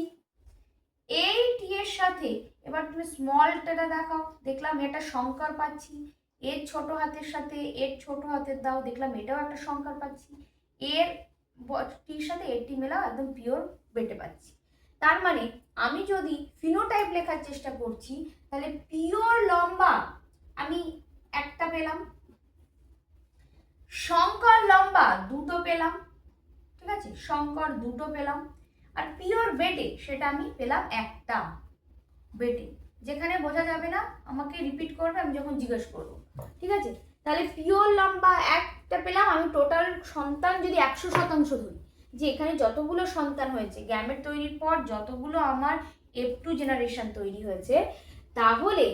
এই টি এর সাথে এবার তুমি স্মলটা দেখাও, দেখলাম এটা সংকর পাচ্ছি। এর ছোট হাতের সাথে এর ছোট হাতের দাও, দেখলাম এটাও একটা সংকর পাচ্ছি। এর টির সাথে এর টি মেলাও, একদম পিওর বেটে পাচ্ছি। তার মানে আমি যদি ফিনোটাইপ লেখার চেষ্টা করছি, তাহলে পিওর লম্বা আমি একটা পেলাম, সংকর লম্বা দুটো পেলাম, ঠিক আছে, সংকর দুটো পেলাম, আর পিওর বেটে সেটা আমি পেলাম একটা। বেটে যেখানে বোঝা যাবে না আমাকে রিপিট করবে আমি যখন জিজ্ঞেস করবো, ঠিক আছে। তাহলে পিওর লম্বা একটা পেলাম। আমি টোটাল সন্তান যদি 100% ধরি, যে এখানে যতগুলো সন্তান হয়েছে গ্যামেট তৈরির পর, যতগুলো আমার F2 জেনারেশন তৈরি হয়েছে, তাহলে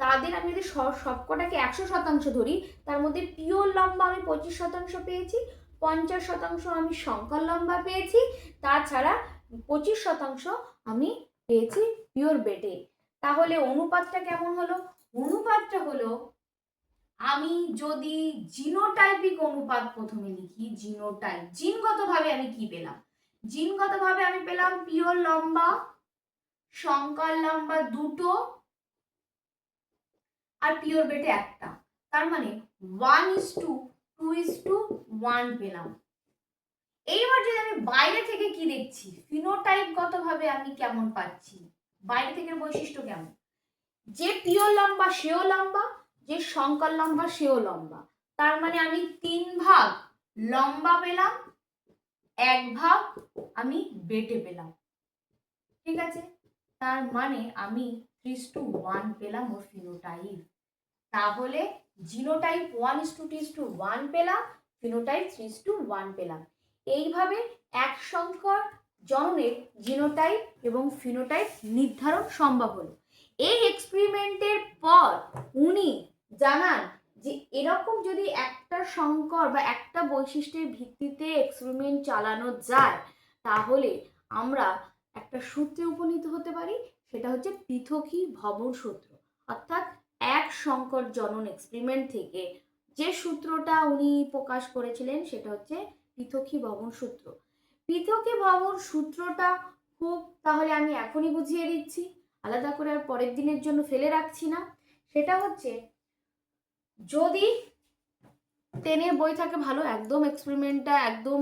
তাদের আমি যদি সবকটাকে 100% ধরি, তার মধ্যে পিওর লম্বা আমি 25% পেয়েছি, 50% আমি সংকর লম্বা পেয়েছি, তাছাড়া 25% আমি পেয়েছি পিওর বেটে। তাহলে অনুপাতটা কেমন হলো? অনুপাতটা হলো, আমি যদি জিনোটাইপিক অনুপাত প্রথমে লিখি, জিনোটাইপ, জিনগতভাবে আমি কি পেলাম? জিনগতভাবে আমি পেলাম পিওর লম্বা, সংকর লম্বা দুটো, আর পিওর বেটে একটা। তার মানে 1:2:1 পেলাম। এইবার যদি আমি বাইরে থেকে কি দেখছি, ফিনোটাইপগতভাবে আমি কেমন পাচ্ছি, বাইরে থেকে বৈশিষ্ট্য কেমন, যে পিওর লম্বা সেও লম্বা, যে সংকর লম্বা সেও লম্বা। তার মানে আমি 3 ভাগ লম্বা পেলাম, 1 ভাগ আমি বেটে পেলাম, ঠিক আছে। তার মানে আমি 3:1 পেলাম ওর ফিনোটাইপ। তাহলে জিনোটাইপ 1:2:1 পেলাম, ফিনোটাইপ 3:1 পেলাম। এইভাবে এক সংকর জননের জিনোটাইপ এবং ফিনোটাইপ নির্ধারণ সম্ভব হলো। এই এক্সপেরিমেন্টের পর উনি জানান যে এরকম যদি একটা সংকর বা একটা বৈশিষ্ট্যের ভিত্তিতে এক্সপেরিমেন্ট চালানো যায়, তাহলে আমরা একটা সূত্রে উপনীত হতে পারি, সেটা হচ্ছে পৃথকীভবন সূত্র। অর্থাৎ এক সংকর জনন এক্সপেরিমেন্ট থেকে যে সূত্রটা উনি প্রকাশ করেছিলেন, সেটা হচ্ছে পৃথকীভবন সূত্র। পৃথকীভবন সূত্রটা খুব, তাহলে আমি এখনই বুঝিয়ে দিচ্ছি, আলাদা করে আর পরের দিনের জন্য ফেলে রাখছি না। সেটা হচ্ছে, যদি 10-এর বই থাকে ভালো, একদম এক্সপেরিমেন্টটা একদম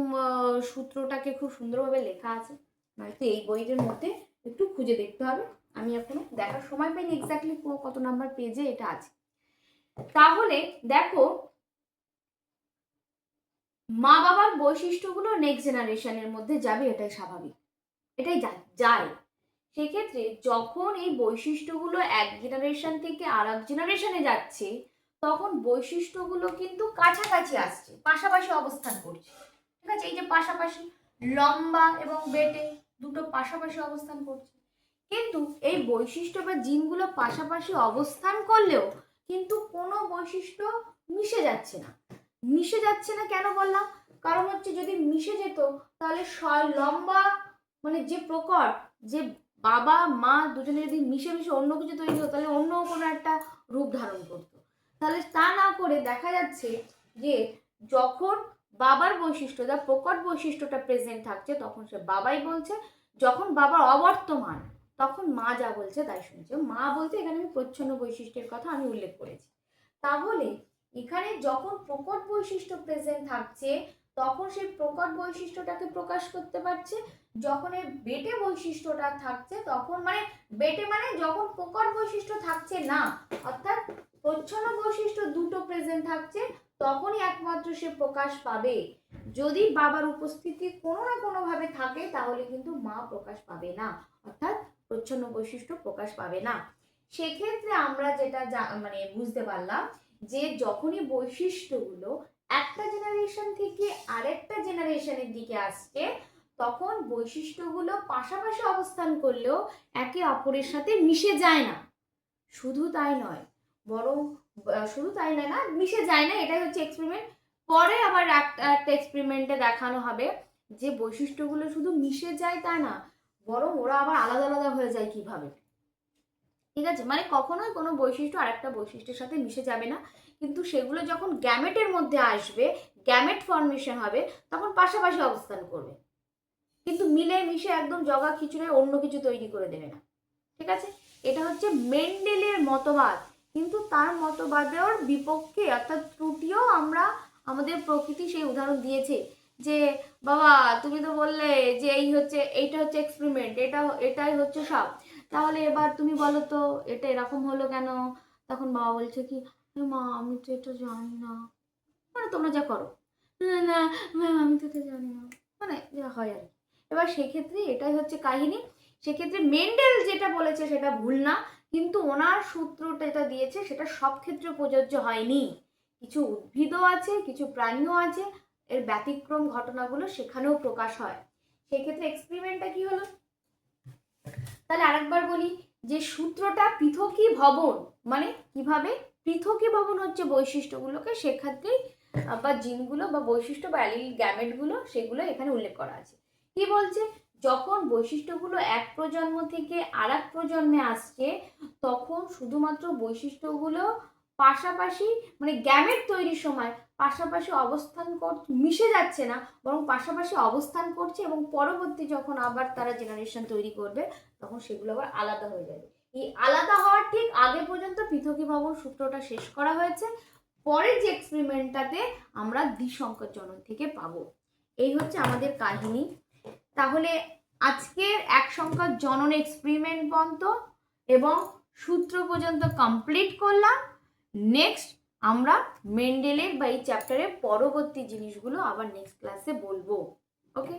সূত্রটাকে খুব সুন্দরভাবে লেখা আছে, নয়তো এই বইটার মধ্যে একটু খুঁজে দেখতে হবে, আমি এখনো দেখার সময় পাইনি এক্স্যাক্টলি কত নাম্বার পেজে এটা আছে। তাহলে দেখো, মা বাবার বৈশিষ্ট্যগুলো নেক্সট জেনারেশনের মধ্যে যাবে, এটাই স্বাভাবিক, এটাই যায়। সেক্ষেত্রে যখন এই বৈশিষ্ট্যগুলো এক জেনারেশন থেকে আর এক জেনারেশনে যাচ্ছে, তখন বৈশিষ্ট্যগুলো কিন্তু কাছাকাছি আসছে, পাশাপাশি অবস্থান করছে। ঠিক আছে, এই যে পাশাপাশি লম্বা এবং বেটে দুটো পাশাপাশি অবস্থান করছে, কিন্তু এই বৈশিষ্ট্য বা জিনগুলো পাশাপাশি অবস্থান করলেও কিন্তু কোনো বৈশিষ্ট্য মিশে যাচ্ছে না। মিশে যাচ্ছে না কেন বললাম? কারণ হচ্ছে যদি মিশে যেত তাহলে লম্বা মানে যে প্রকট, যে বাবা মা দুজনে যদি মিশে মিশে অন্য কিছু তৈরি হতো, তাহলে অন্য কোনো একটা রূপ ধারণ করতো। তাহলে তা না করে দেখা যাচ্ছে যে যখন বাবার বৈশিষ্ট্য, যা প্রকট বৈশিষ্ট্যটা প্রেজেন্ট থাকছে, তখন সে বাবাই বলছে। যখন বাবার অবর্তমান, তখন মা যা বলছে তাই শুনছে। মা বলতে এখানে আমি প্রচ্ছন্ন বৈশিষ্ট্যের কথা আমি উল্লেখ করেছি। তাহলে এখানে যখন প্রকট বৈশিষ্ট্য প্রেজেন্ট থাকছে, তখন সেই প্রকট বৈশিষ্ট্যটাকে প্রকাশ করতে পারছে। যখন এই বেটে বৈশিষ্ট্যটা থাকছে, তখন মানে বেটে মানে যখন প্রকট বৈশিষ্ট্য থাকছে না, অর্থাৎ প্রচ্ছন্ন বৈশিষ্ট্য দুটো প্রেজেন্ট থাকছে, তখনই একমাত্র সে প্রকাশ পাবে। যদি বাবার উপস্থিতি কোনো না কোনো ভাবে থাকে, তাহলে কিন্তু মা প্রকাশ পাবে না, অর্থাৎ প্রচ্ছন্ন বৈশিষ্ট্য প্রকাশ পাবে না। সেক্ষেত্রে আমরা যেটা মানে বুঝতে পারলাম যে যখনই বৈশিষ্ট্যগুলো একটা জেনারেশন থেকে আরেকটা জেনারেশনের দিকে আসছে, তখন বৈশিষ্ট্যগুলো পাশাপাশি অবস্থান করলেও একে অপরের সাথে মিশে যায় না। শুধু তাই নয়, বরং শুধু তাই নয় না, মিশে যায় না, এটাই হচ্ছে এক্সপেরিমেন্ট। পরে আবার একটা এক্সপেরিমেন্টে দেখানো হবে যে বৈশিষ্ট্যগুলো শুধু মিশে যায় তা না, বরং ওরা আবার আলাদা আলাদা হয়ে যায় কিভাবে। ঠিক আছে, মানে কখনোই কোনো বৈশিষ্ট্য আরেকটা বৈশিষ্ট্যের সাথে মিশে যাবে না, কিন্তু সেগুলো যখন গ্যামেটের মধ্যে আসবে, গ্যামেট ফর্মেশন হবে, তখন পাশাপাশি অবস্থান করবে, কিন্তু মিলে মিশে একদম জগা খিচুড়ে অন্য কিছু তৈরি করে দেবে না। ঠিক আছে, এটা হচ্ছে মেন্ডেলের মতবাদ, কিন্তু তার মতবাদের বিপক্ষে অর্থাৎ ত্রুটিও আমরা আমাদের প্রকৃতি সেই উদাহরণ দিয়েছে যে বাবা তুমি তো বললে যে এইটা হচ্ছে এক্সপেরিমেন্ট, এটাই হচ্ছে সব, তাহলে এবার তুমি বলো তো এটা এরকম হলো কেন? তখন বাবা বলছে কি, মা আমি তো এটা জানি না, মানে তোমরা যা করো, না না ম্যাম আমি তো এটা জানি না, মানে যা হয় আর কি। এবার সেক্ষেত্রে এটাই হচ্ছে কাহিনী। সেক্ষেত্রে মেন্ডেল যেটা বলেছে সেটা ভুল না, কিন্তু ওনার সূত্রটা যেটা দিয়েছে সেটা সব ক্ষেত্রে প্রযোজ্য হয়নি। কিছু উদ্ভিদও আছে, কিছু প্রাণীও আছে, এর ব্যতিক্রম ঘটনাগুলো সেখানেও প্রকাশ হয়। সেক্ষেত্রে এক্সপেরিমেন্টটা কি হলো? তাহলে আরেকবার বলি যে সূত্রটা পৃথকীভবন, মানে কিভাবে পৃথকীভবন হচ্ছে বৈশিষ্ট্যগুলোকে, সেক্ষেত্রেই বা জিনগুলো বা বৈশিষ্ট্য বা অ্যালিল গ্যামেটগুলো সেগুলো এখানে উল্লেখ করা আছে। কি বলছে? যখন বৈশিষ্ট্যগুলো এক প্রজন্ম থেকে আর এক প্রজন্মে আসছে, তখন শুধুমাত্র বৈশিষ্ট্যগুলো পাশাপাশি মানে গ্যামেট তৈরির সময় পাশাপাশি অবস্থান মিশে যাচ্ছে না, বরং পাশাপাশি অবস্থান করছে, এবং পরবর্তী যখন আবার তারা জেনারেশন তৈরি করবে, তখন সেগুলো আবার আলাদা হয়ে যাবে। এই আলাদা হওয়ার ঠিক আগে পর্যন্ত পৃথকীভবন সূত্রটা শেষ করা হয়েছে, পরের যে এক্সপেরিমেন্টটাতে আমরা দ্বিসংকর জনন থেকে পাবো। এই হচ্ছে আমাদের কাহিনী। তাহলে আজকের এক সংখ্যার জনন এক্সপেরিমেন্ট পর্যন্ত এবং সূত্র পর্যন্ত কমপ্লিট করলাম। নেক্সট আমরা মেন্ডেলের বা এই চ্যাপ্টারের পরবর্তী জিনিসগুলো আবার নেক্সট ক্লাসে বলবো। ওকে।